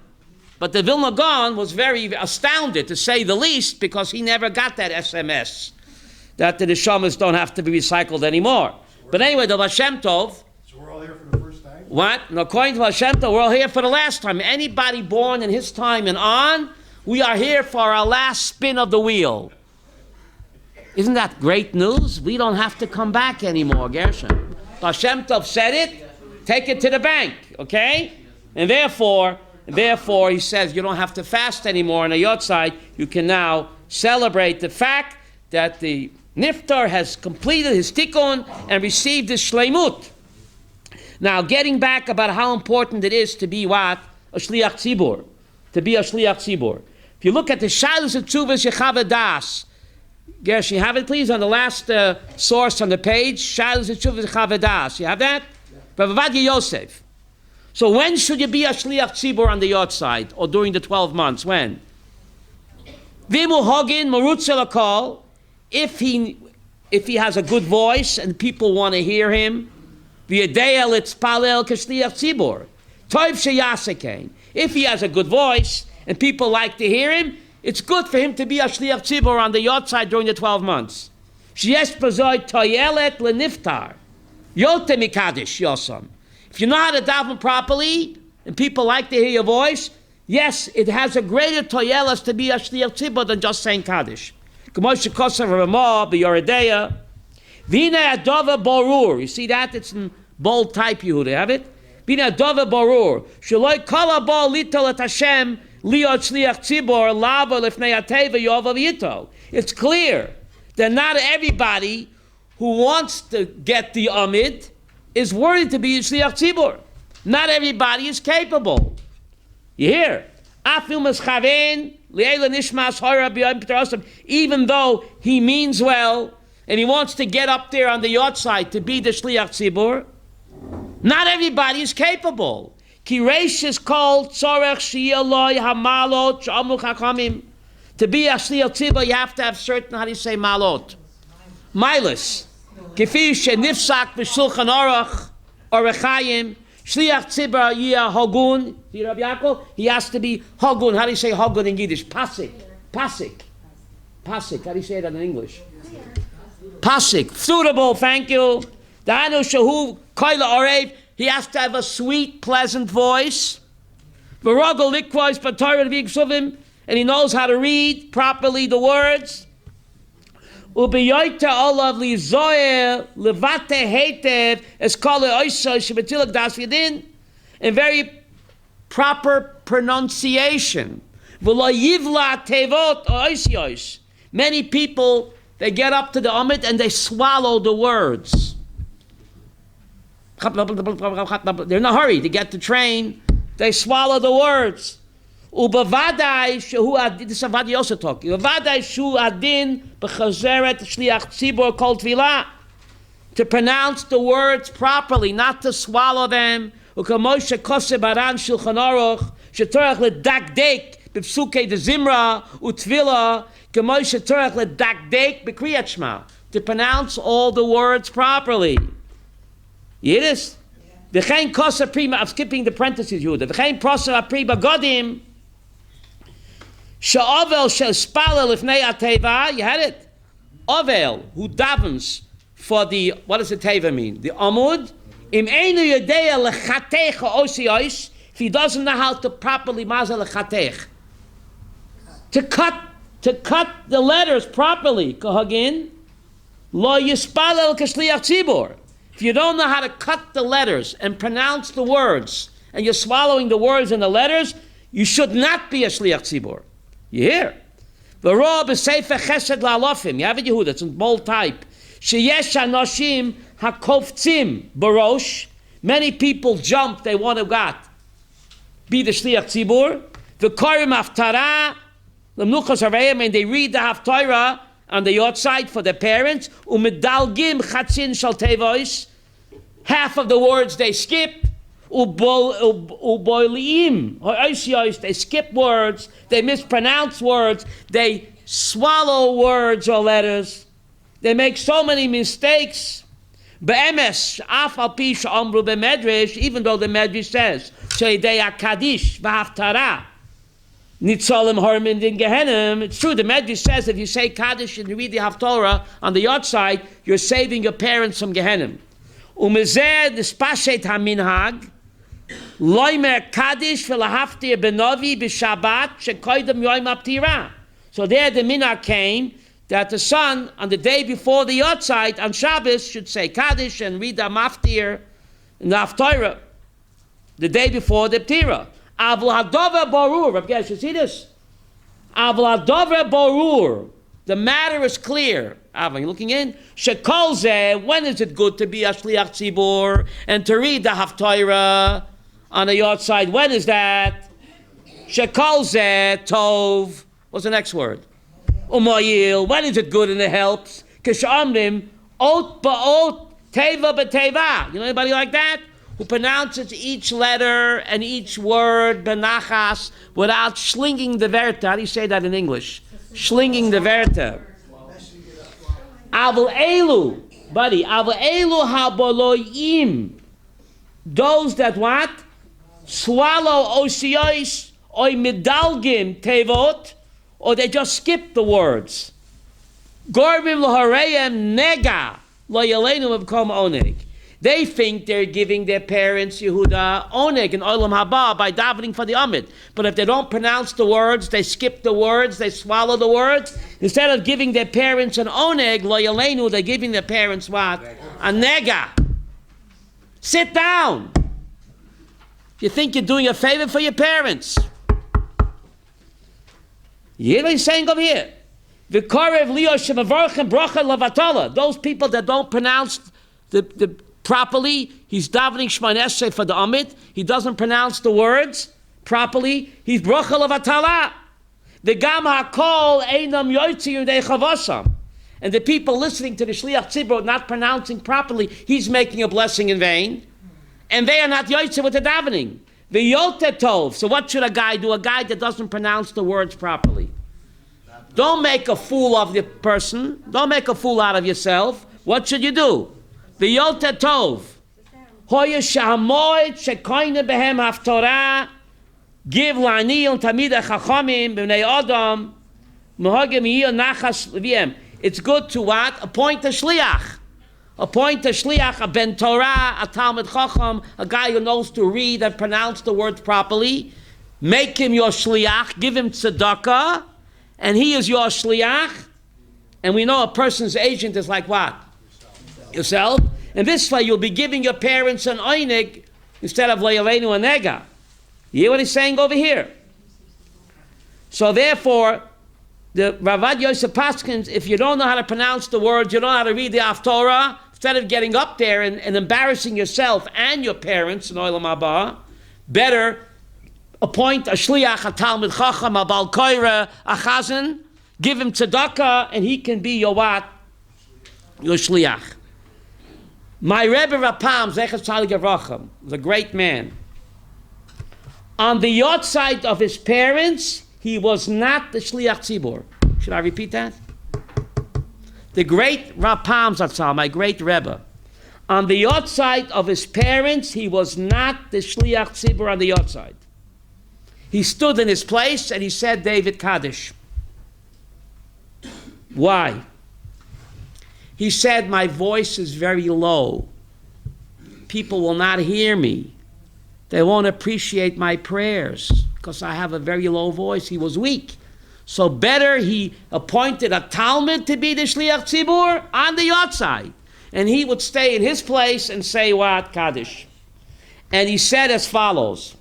But the Vilna Gaon was very astounded, to say the least, because he never got that SMS that the neshamas don't have to be recycled anymore. But anyway, the Baal Shem Tov. So we're all here for the first time? What? And according to Baal Shem Tov, we're all here for the last time. Anybody born in his time and on, we are here for our last spin of the wheel. Isn't that great news? We don't have to come back anymore, Gershon. Baal Shem Tov said it, take it to the bank, okay? And therefore, he says you don't have to fast anymore on a yahrzeit. You can now celebrate the fact that the niftar has completed his tikkun and received his shleimut. Now, getting back about how important it is to be what? A shliach tzibur. To be a shliach tzibur. If you look at the Shalos of Tzuvas Yechav Das, Gersh, you have it please on the last source on the page, Shalos of Tzuvas Yechav Das. You have that? Rabbi Ovadia Yosef. So when should you be a shliach tzibur on the yahrzeit, or during the 12 months? When? Vimu hogin marutz elakol. If he has a good voice and people want to hear him, v'yadei litzpalel k'shliach tzibur. Tov sheyasekein. If he has a good voice and people like to hear him, it's good for him to be a shliach tzibur on the yahrzeit during the 12 months. Sheyesh b'zoi toyelet leniftar. Yote mikadish yosam. If you know how to daven properly and people like to hear your voice, yes, it has a greater toyelas to be a shliach tzibur than just saying Kaddish. You see that? It's in Bold type, Yehuda. Have it? Bina dove barur. Shaloi kala ba litol et Hashem liot shliach tzibor lava lefnei ateva yovav yito. It's clear that not everybody who wants to get the amid is worthy to be a shliach tzibor. Not everybody is capable. You hear? Even though he means well and he wants to get up there on the outside to be the shliach tzibur, not everybody is capable. Kireish is called tzorech shi'eloi hamalot shamu chachamim. To be a shliach tzibur, you have to have certain, how do you say malot? Milas. Kifi shenifsak b'shulchan aruch orechayim. Shliach tzibur yia hogun. See Rabbi Yaakov? He has to be hogun. How do you say hogun in Yiddish? Pasik. Pasik. Pasik. How do you say that in English? Pasik. Suitable, thank you. Da'anu shahu koila orev. He has to have a sweet, pleasant voice. V'rogel likvois b'torah v'yiksuvim. And he knows how to read properly the words. Ubiyoyta olav li zoyer levate hetev es kol oisha shebetilak das yadin, in very proper pronunciation. V'lo yivla tevot oisyosh. Many people, they get up to the Amid and they swallow the words. They're in a hurry to get the train. They swallow the words. Ubavadai shehu adin. This is Avadi also talking. Ubavadai shehu adin b'chazeret shliach tzibor kol tefillah. To pronounce the words properly, not to swallow them. Ukamoshe kose baran shulchan aruch shetorach ledakdek b'psukei de zimra utfila kamoshe torach ledakdek b'kriyat shma. To pronounce all the words properly. Yiddish. V'chein kose prima. I'm skipping the parentheses, Yehuda. V'chein prosa prima godim. Sha'ovel she'spalel lifnei ateva, you had it. Ovel, who davens for the, what does the teva mean? The amud. Im einu yodea lechatech ha'osiyos, if he doesn't know how to properly mazal lechatech. To cut the letters properly, kahagin, lo yispalel k'shliach tzibor. If you don't know how to cut the letters and pronounce the words, and you're swallowing the words and the letters, you should not be a shliach tzibor. You hear? The raw b'sefer chesed la'alofim. You have it, Yehuda. It's in bold type. Sheyesh anoshim hakoftzim barosh. Many people jump. They want to be the shliach tzibur. The korim haftara l'mnuchas harayim, and they read the haftarah on the outside for their parents. Umedalgim chatzin shal tevois. Half of the words they skip. Uboiliim, they skip words, they mispronounce words, they swallow words or letters, they make so many mistakes. Be'emes, af al pi she'amru be'medrash, even though the medrash says, she'idei Kaddish v'haftara, nitzolim hormin din gehenim. It's true, the medrash says if you say Kaddish and you read the haftorah on the outside, you're saving your parents from gehenim. Umezeh dispashet haminhag, Loimer Kaddish v'lahaftir benovi b'Shabbat shekoidem yoim aptira. So there the minhag came that the son on the day before the outside on Shabbos should say Kaddish and read the maftir in the haftarah the day before the ptira. Avul hadover barur. Rabbi, you see this? Avul hadover barur. The matter is clear. Avul, you looking in? Shekol zeh. When is it good to be a shliach tzibur and to read the haftarah on the outside? When is that? Shekol zeh tov. What's the next word? Umayil. When is it good and it helps? K'shamrim ot ba'ot teva b'teva. You know anybody like that? Who pronounces each letter and each word benachas without slinging the verta. How do you say that in English? Slinging the verta. Avol elu, buddy. Avol elu haboloyim. Those that what? Swallow osiyos or midalgim tevot, or they just skip the words. Gorbim lohareyem nega lo yaleinu v'kom oneg. They think they're giving their parents Yehuda oneg and olam haba by davening for the Amid. But if they don't pronounce the words, they skip the words, they swallow the words. Instead of giving their parents an oneg lo yaleinu, they're giving their parents what? A nega. Sit down. You think you're doing a favor for your parents. You hear what he's saying over here? Those people that don't pronounce the properly, he's davening Shema Esrei for the Amit. He doesn't pronounce the words properly. He's bracha levatala. The gam hakol einam yoytzi yudei chavasam. And the people listening to the Shliach Tzibur not pronouncing properly, he's making a blessing in vain. And they are not yoytzi with the davening. The yotetov. So what should a guy do? A guy that doesn't pronounce the words properly. Don't make a fool of the person. Don't make a fool out of yourself. What should you do? The yotetov. Hoya shahamoid shekoine behem haftorah. Give la'ani on tamid ha'chachamim b'nei adam. Mohagim yiyah nachas l'viem. It's good to what? Appoint a shliach. Appoint a shliach, a ben Torah, a Talmud Chacham, a guy who knows to read and pronounce the words properly. Make him your shliach, give him tzedakah, and he is your shliach. And we know a person's agent is like what? Yourself. And this way you'll be giving your parents an oinig instead of le'aleinu and nega. You hear what he's saying over here? So therefore, the Ravad Yosef Paskins, if you don't know how to pronounce the words, you don't know how to read the Haftorah, instead of getting up there and embarrassing yourself and your parents in Olam Haba, better appoint a shliach, a Talmud Chacham, a Bal Koira, a Chazan, give him tzedakah, and he can be your what? Your shliach. My Rebbe Rapam, Zecher Tzaddik Avraham, was a great man. On the yacht side of his parents, he was not the Shliach Tzibur. Should I repeat that? The great Rapam Zatzal, my great Rebbe. On the yacht side of his parents, he was not the Shliach Tzibur on the yacht side. He stood in his place and he said David Kaddish. Why? He said, my voice is very low. People will not hear me. They won't appreciate my prayers because I have a very low voice. He was weak. So better he appointed a Talmud to be the Shliach Tzibur on the outside. And he would stay in his place and say what? Kaddish. And he said as follows.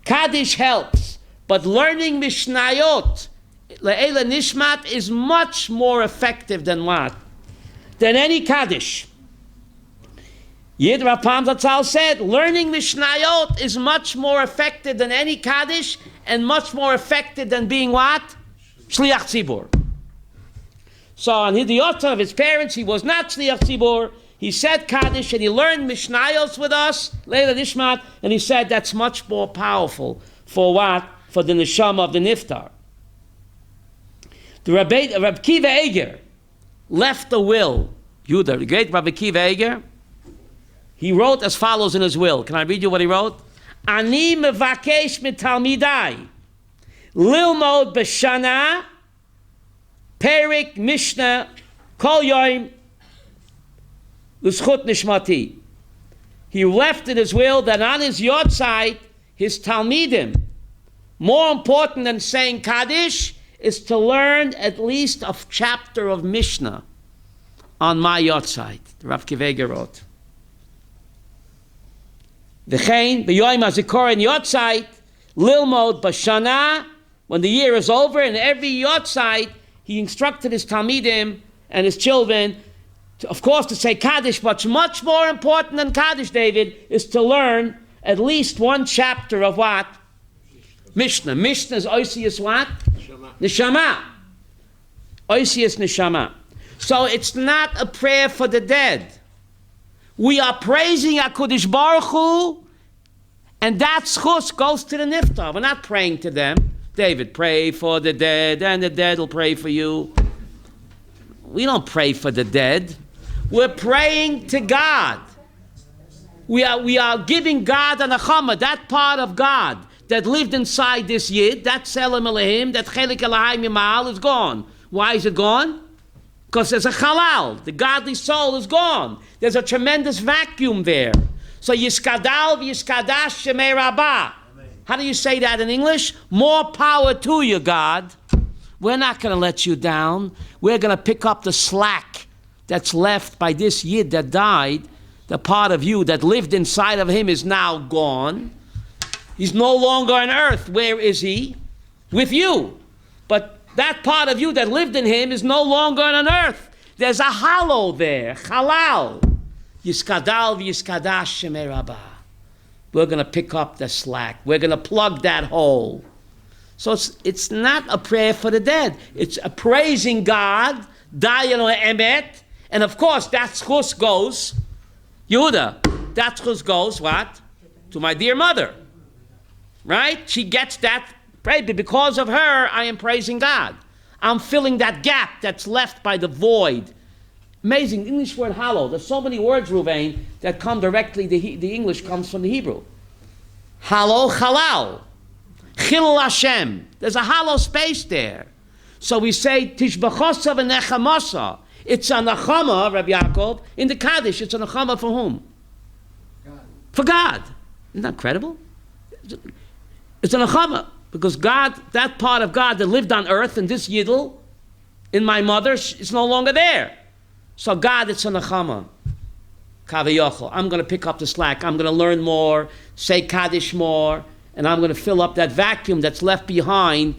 Kaddish helps, but learning Mishnayot, Le'ela Nishmat, is much more effective than what? Than any Kaddish. Yid Rapam Zatzal said, learning Mishnayot is much more effective than any Kaddish and much more effective than being what? Shliach Tzibur. So on the yotza of his parents, he was not Shliach Tzibur. He said Kaddish and he learned Mishnayos with us, Leila Nishmat, and he said that's much more powerful for what? For the neshama of the niftar. The Rabbi Kiva Eger left a will. Yudah, the great Rabbi Kiva Eger, he wrote as follows in his will. Can I read you what he wrote? Ani mevakesh mitalmidai lilmod b'shana perik mishnah kol yom l'schut nishmati. He left in his will that on his yortzeit, his talmidim, more important than saying Kaddish, is to learn at least a chapter of Mishnah on my yortzeit. Rav Kiveger wrote. V'chein b'yoyim hazikoron yortzeit lilmod b'shana. When the year is over, and every yortzeit, he instructed his talmidim and his children, of course, to say Kaddish, but much more important than Kaddish, David, is to learn at least one chapter of what? Mishnah. Mishnah is oisius what? Neshama. Oisius neshama. So it's not a prayer for the dead. We are praising HaKadosh Baruch Hu, and that schus goes to the niftar. We're not praying to them. David, pray for the dead, and the dead will pray for you. We don't pray for the dead. We're praying to God. We are giving God an achama, that part of God that lived inside this yid, that selim Elohim, that chelik Elohim Yimal is gone. Why is it gone? Because there's a halal. The godly soul is gone. There's a tremendous vacuum there. So yiskadal v'yiskadash shemei rabbah. How do you say that in English? More power to you, God. We're not going to let you down. We're going to pick up the slack that's left by this yid that died the part of you that lived inside of him is now gone. He's no longer on earth. Where is he? With you. But that part of you that lived in him is no longer on earth. There's a hollow there. Halal. Yiskadal v'yiskadash shemei Rabbah. We're going to pick up the slack. We're going to plug that hole. So it's not a prayer for the dead. It's a praising God. Dayan emet. And of course, that schus goes, Yehuda, that schus goes, what? To my dear mother. Right? She gets that praise. Because of her, I am praising God. I'm filling that gap that's left by the void. Amazing English word hollow. There's so many words, Ruvain, that come directly, the English comes from the Hebrew. Hollow, halal. Chilul Hashem. There's a hollow space there. So we say, Tishbachosa v'nechamasa. It's a nachama, Rabbi Yaakov, in the Kaddish. It's a nachama for whom? God. For God. Isn't that incredible? It's a nachama. Because God, that part of God that lived on earth in this Yidel, in my mother, is no longer there. So God, it's a nachama. Kavayochel. I'm going to pick up the slack. I'm going to learn more, say Kaddish more, and I'm going to fill up that vacuum that's left behind.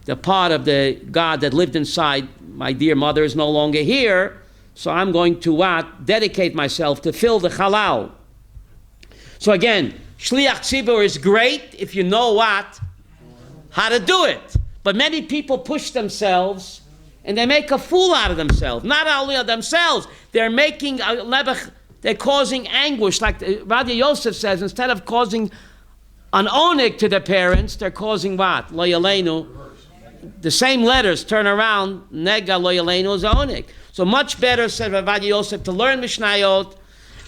The part of the God that lived inside my dear mother is no longer here. So I'm going to what? Dedicate myself to fill the halal. So again, Shliach Tzibur is great if you know what? How to do it. But many people push themselves and they make a fool out of themselves. Not only of themselves, they're making they're causing anguish. Like Rabbi Yosef says, instead of causing an onik to the parents, they're causing what? Lo yaleinu. The same letters turn around. Nega lo yaleinu is onik. So much better, said Rabbi Yosef, to learn Mishnayot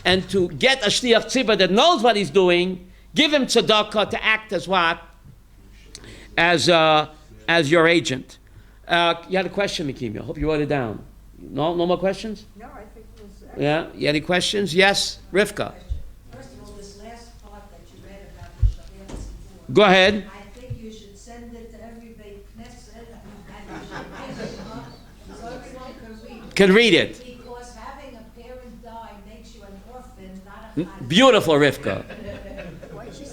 and to get a shliach tzibur that knows what he's doing. Give him tzedakah to act as what? As your agent. You had a question, Mikimia. Hope you wrote it down. No more questions? No, I think it was. Yeah. You any questions? Yes, Rivka. First of all, this last part that you read about the Shabbat Tzibur, Go ahead. I think you should send it to every Beit Knesset and you should give it up so everyone can read it. Can read it. Because having a parent die makes you an orphan, not a chayv. Beautiful, Rivka.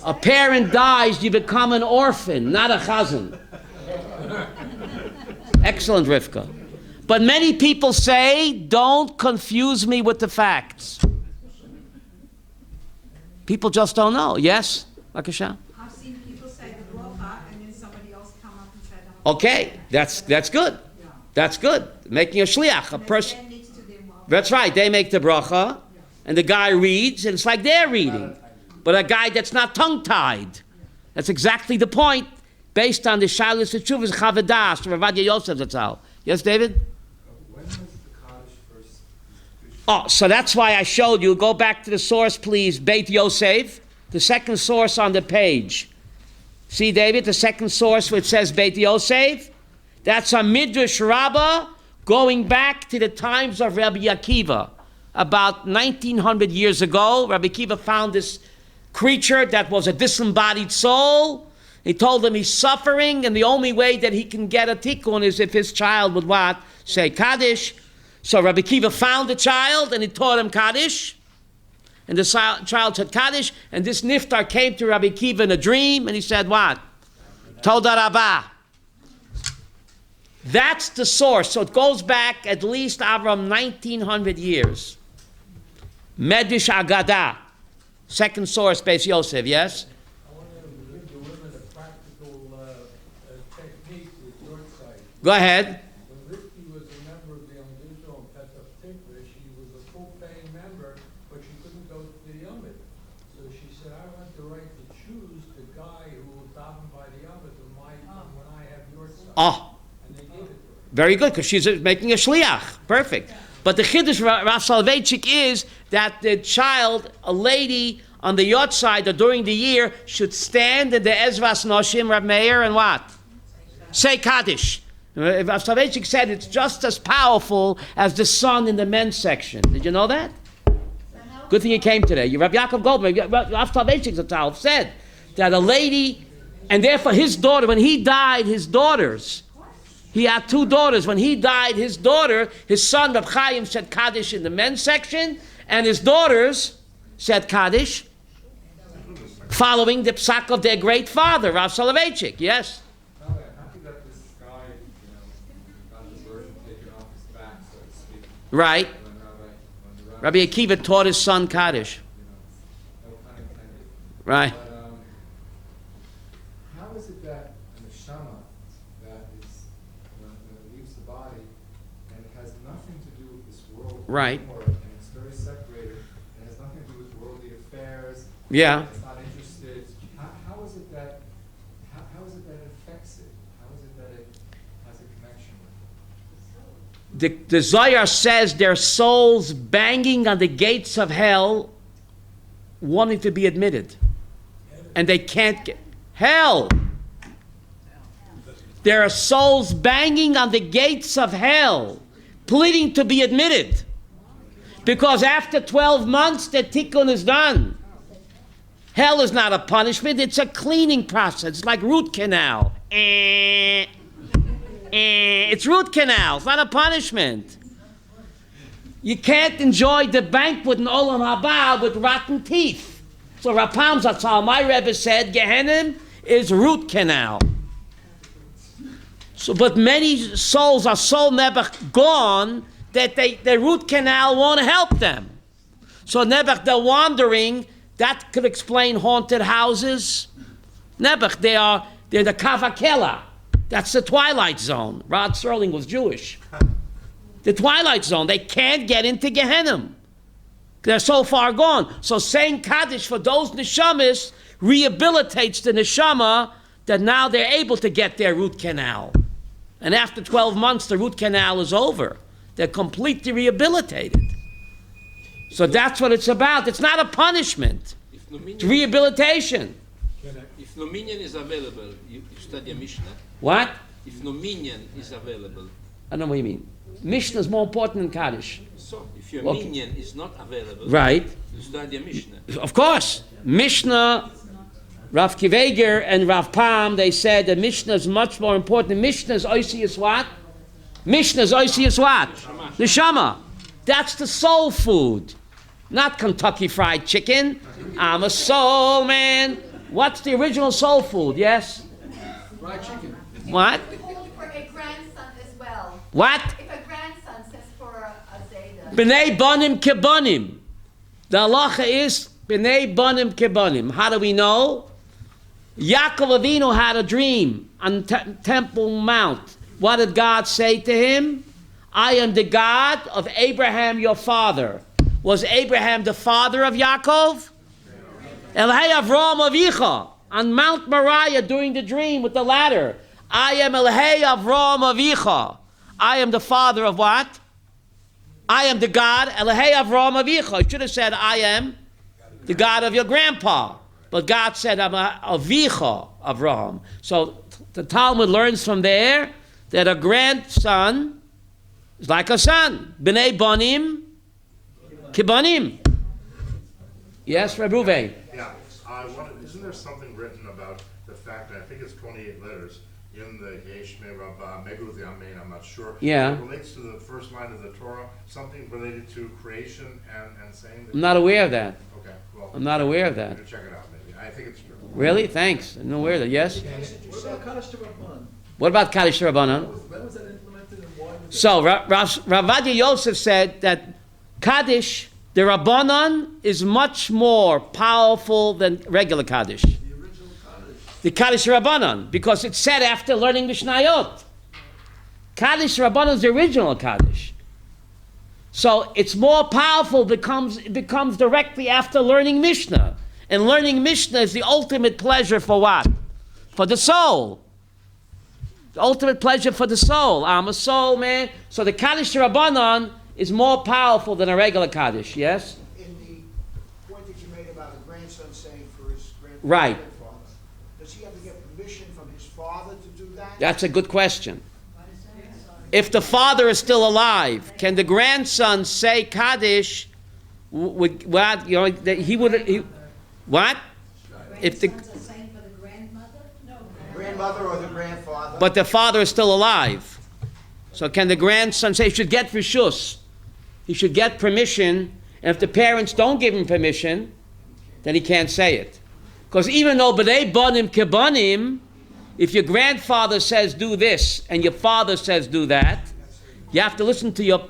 A parent dies, you become an orphan, not a chazan. Excellent, Rivka. But many people say, don't confuse me with the facts. People just don't know. Yes, Lakasha? I've seen people say the bracha and then somebody else come up and say Okay, that's good. That's good. Making a shliach, a person. then needs to them well. That's right. They make the bracha, and the guy reads, and it's like they're reading. But a guy that's not tongue-tied. That's exactly the point, based on the Shailus Teshuvas Chavadas, Rav Yosef Zatzal. Yes, David? When was the Kaddish first? Oh, so that's why I showed you. Go back to the source, please. Beit Yosef, the second source on the page. See, David, the second source where it says Beit Yosef? That's a Midrash Rabbah going back to the times of Rabbi Akiva. About 1900 years ago, Rabbi Akiva found this creature that was a disembodied soul. He told him he's suffering, and the only way that he can get a tikkun is if his child would what? Say Kaddish. So Rabbi Akiva found the child, and he taught him Kaddish. And the child said Kaddish, and this niftar came to Rabbi Akiva in a dream, and he said what? Toda Rabbah. That's the source. So it goes back at least, Avram, 1900 years. Medrash Agadah. Second source, Beis Yosef, yes? I want to give the women a practical technique with your side. Go ahead. When Ricky was a member of the Yom and Petach Tikva, she was a full-paying member, but she couldn't go to the Yom. So she said, I want the right to choose the guy who will daven by the Yom when I have your side. Oh, And they gave it to her. very good, because she's making a shliach. Perfect. But the Chiddush Rav Soloveitchik is that the child, a lady on the yacht side or during the year, should stand in the Ezras Noshim, Rav Meir, and what? Say Kaddish. Rav Soloveitchik said it's just as powerful as the sun in the men's section. Did you know that? Good thing you came today. Rav Yaakov Goldberg, Rav Soloveitchik Zatzal said that a lady, and therefore his daughter, when he died, his daughters, he had two daughters. When he died, his daughter, his son, Rav Chaim, said Kaddish in the men's section, and his daughters said Kaddish, following the psak of their great father, Rav Soloveitchik. Yes? Happy that this guy, got the burden taken off his back, so to speak. Right. When Rabbi Akiva taught his son Kaddish. no pun intended. Right. But, how is it that an neshama that is, when it leaves the body, and it has nothing to do with this world Right. anymore, and it's very separated, and has nothing to do with worldly affairs, Yeah. it's not interested, how is it that, how is it that it affects it? How is it that it has a connection with it? The Zohar says their souls banging on the gates of hell, wanting to be admitted. And they can't get hell. There are souls banging on the gates of hell, pleading to be admitted. Because after 12 months, the tikkun is done. Hell is not a punishment, it's a cleaning process. It's like root canal. It's root canal, it's not a punishment. You can't enjoy the banquet in Olam Haba with rotten teeth. So Rapam Zatzal, my Rebbe said, Gehenim is root canal. So, but many souls are so never gone that the root canal won't help them. So Nebuch, they're wandering. That could explain haunted houses. Nebuch, they're the Kavakela. That's the Twilight Zone. Rod Serling was Jewish. The Twilight Zone. They can't get into Gehenna. They're so far gone. So saying Kaddish for those neshamas rehabilitates the neshama that now they're able to get their root canal. And after 12 months, the root canal is over. They're completely rehabilitated. So that's what it's about. It's not a punishment. It's rehabilitation. If no minion is available, you study a Mishnah. What? If no minion is available. I don't know what you mean. Mishnah is more important than Kaddish. So, if your Okay. minion is not available, Right. you study a Mishnah. Of course. Mishnah, Rav Kiveger and Rav Pam, they said that Mishnah is much more important. Mishnah is oisius what? Mishnah is oisius what? Neshama. That's the soul food. Not Kentucky Fried Chicken. I'm a soul man. What's the original soul food? Yes? Fried chicken. What? Hold for a grandson as well. What? If a grandson says for a Zayda. B'nei banim kebanim. The halacha is b'nei banim kebanim. How do we know? Yaakov Avinu had a dream on Temple Mount. What did God say to him? I am the God of Abraham your father. Was Abraham the father of Yaakov? Elhei Avraham Avicha. On Mount Moriah during the dream with the ladder. I am Elhei Avraham Avicha. I am the father of what? I am the God, Elhei Avraham Avicha. He should have said, I am the God of your grandpa. But God said, I'm Avicha Avraham. So the Talmud learns from there that a grandson is like a son. B'nei banim, kibanim. Yes, Rabbi Ruvain. Yeah, isn't there something written about the fact that I think it's 28 letters in the Yesh Me Rabbah, maybe with the Amen, I'm not sure. Yeah. It relates to the first line of the Torah, something related to creation and saying that. I'm not aware of that. Okay, well. I'm not aware of that. Better check it out, maybe. I think it's true. Really? Thanks. I'm not aware of that. Yes? What about Kaddish Rabban? What about Kaddish Rabbanan? When was that implemented and why was it? So Rav Vadia Yosef said that Kaddish, the Rabbanan, is much more powerful than regular Kaddish. The original Kaddish. The Kaddish Rabbanan, because it's said after learning Mishnayot. Kaddish Rabbanan is the original Kaddish. So it's more powerful, it becomes directly after learning Mishnah. And learning Mishnah is the ultimate pleasure for what? For the soul. The ultimate pleasure for the soul. I'm a soul, man. So the Kaddish Rabbanan is more powerful than a regular Kaddish, yes? In the point that you made about a grandson saying for his Right. grandfather, does he have to get permission from his father to do that? That's a good question. If the father is still alive, can the grandson say Kaddish? What you know? He would. What? If the Grandsons are saying for the grandmother? No. Grandmother or the grandfather? but the father is still alive, so can the grandson say he should get rishus? He should get permission, And if the parents don't give him permission, then he can't say it. Because even though b'nei banim kebanim, if your grandfather says do this and your father says do that, you have to listen to your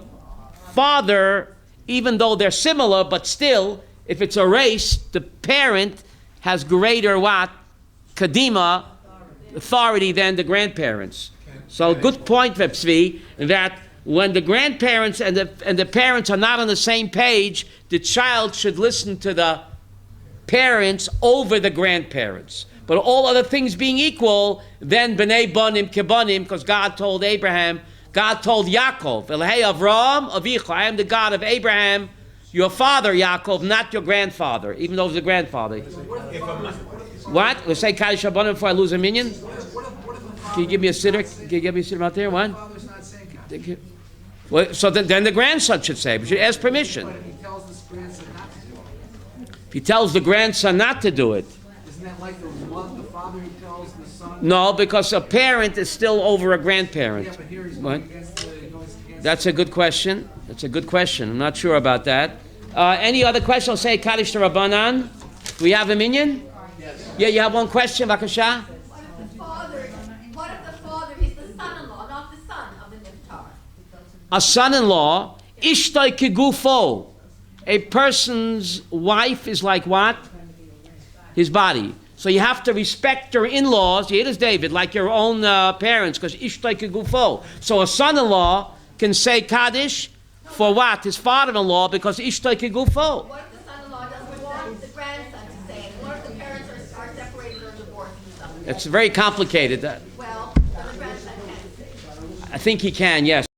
father, even though they're similar, but still, if it's a race, the parent has greater what? Kadima, authority than the grandparents. So good point, Vepsvi, that when the grandparents and the parents are not on the same page, the child should listen to the parents over the grandparents. But all other things being equal, then b'nei banim kebanim, because God told Abraham, God told Yaakov, Elahei Avraham Avicha, I am the God of Abraham, your father Yaakov, not your grandfather, even though it was a grandfather. What? Let's say Kaddish Rabbanim before I lose a minion? Can you give me a siddur? Can you give me a siddur out there? What? Well, so then the grandson should say, but should ask permission. But if he tells this grandson not to do it, If he tells the grandson not to do it, isn't that like the father who tells the son? no, because a parent is still over a grandparent. Yeah, but here he's What? going against the. That's a good question. That's a good question. I'm not sure about that. Any other question? I'll say Kaddish to Rabbanan. Do we have a minion? Yes. Yeah, you have one question, Bakasha? What if the father is the son-in-law, not the son of the niftar? A son-in-law, Ishtay kegufo. A person's wife is like what? His body. So you have to respect your in-laws, Yiddish David, like your own parents, because Ishtay kegufo. So a son-in-law can say Kaddish for what? His father-in-law, because Ishtay kegufo. What if the son-in-law doesn't want the grandson to say it? What if the parents are separated or divorced and stuff? It's very complicated. Well, then the grandson can say it. I think he can, yes.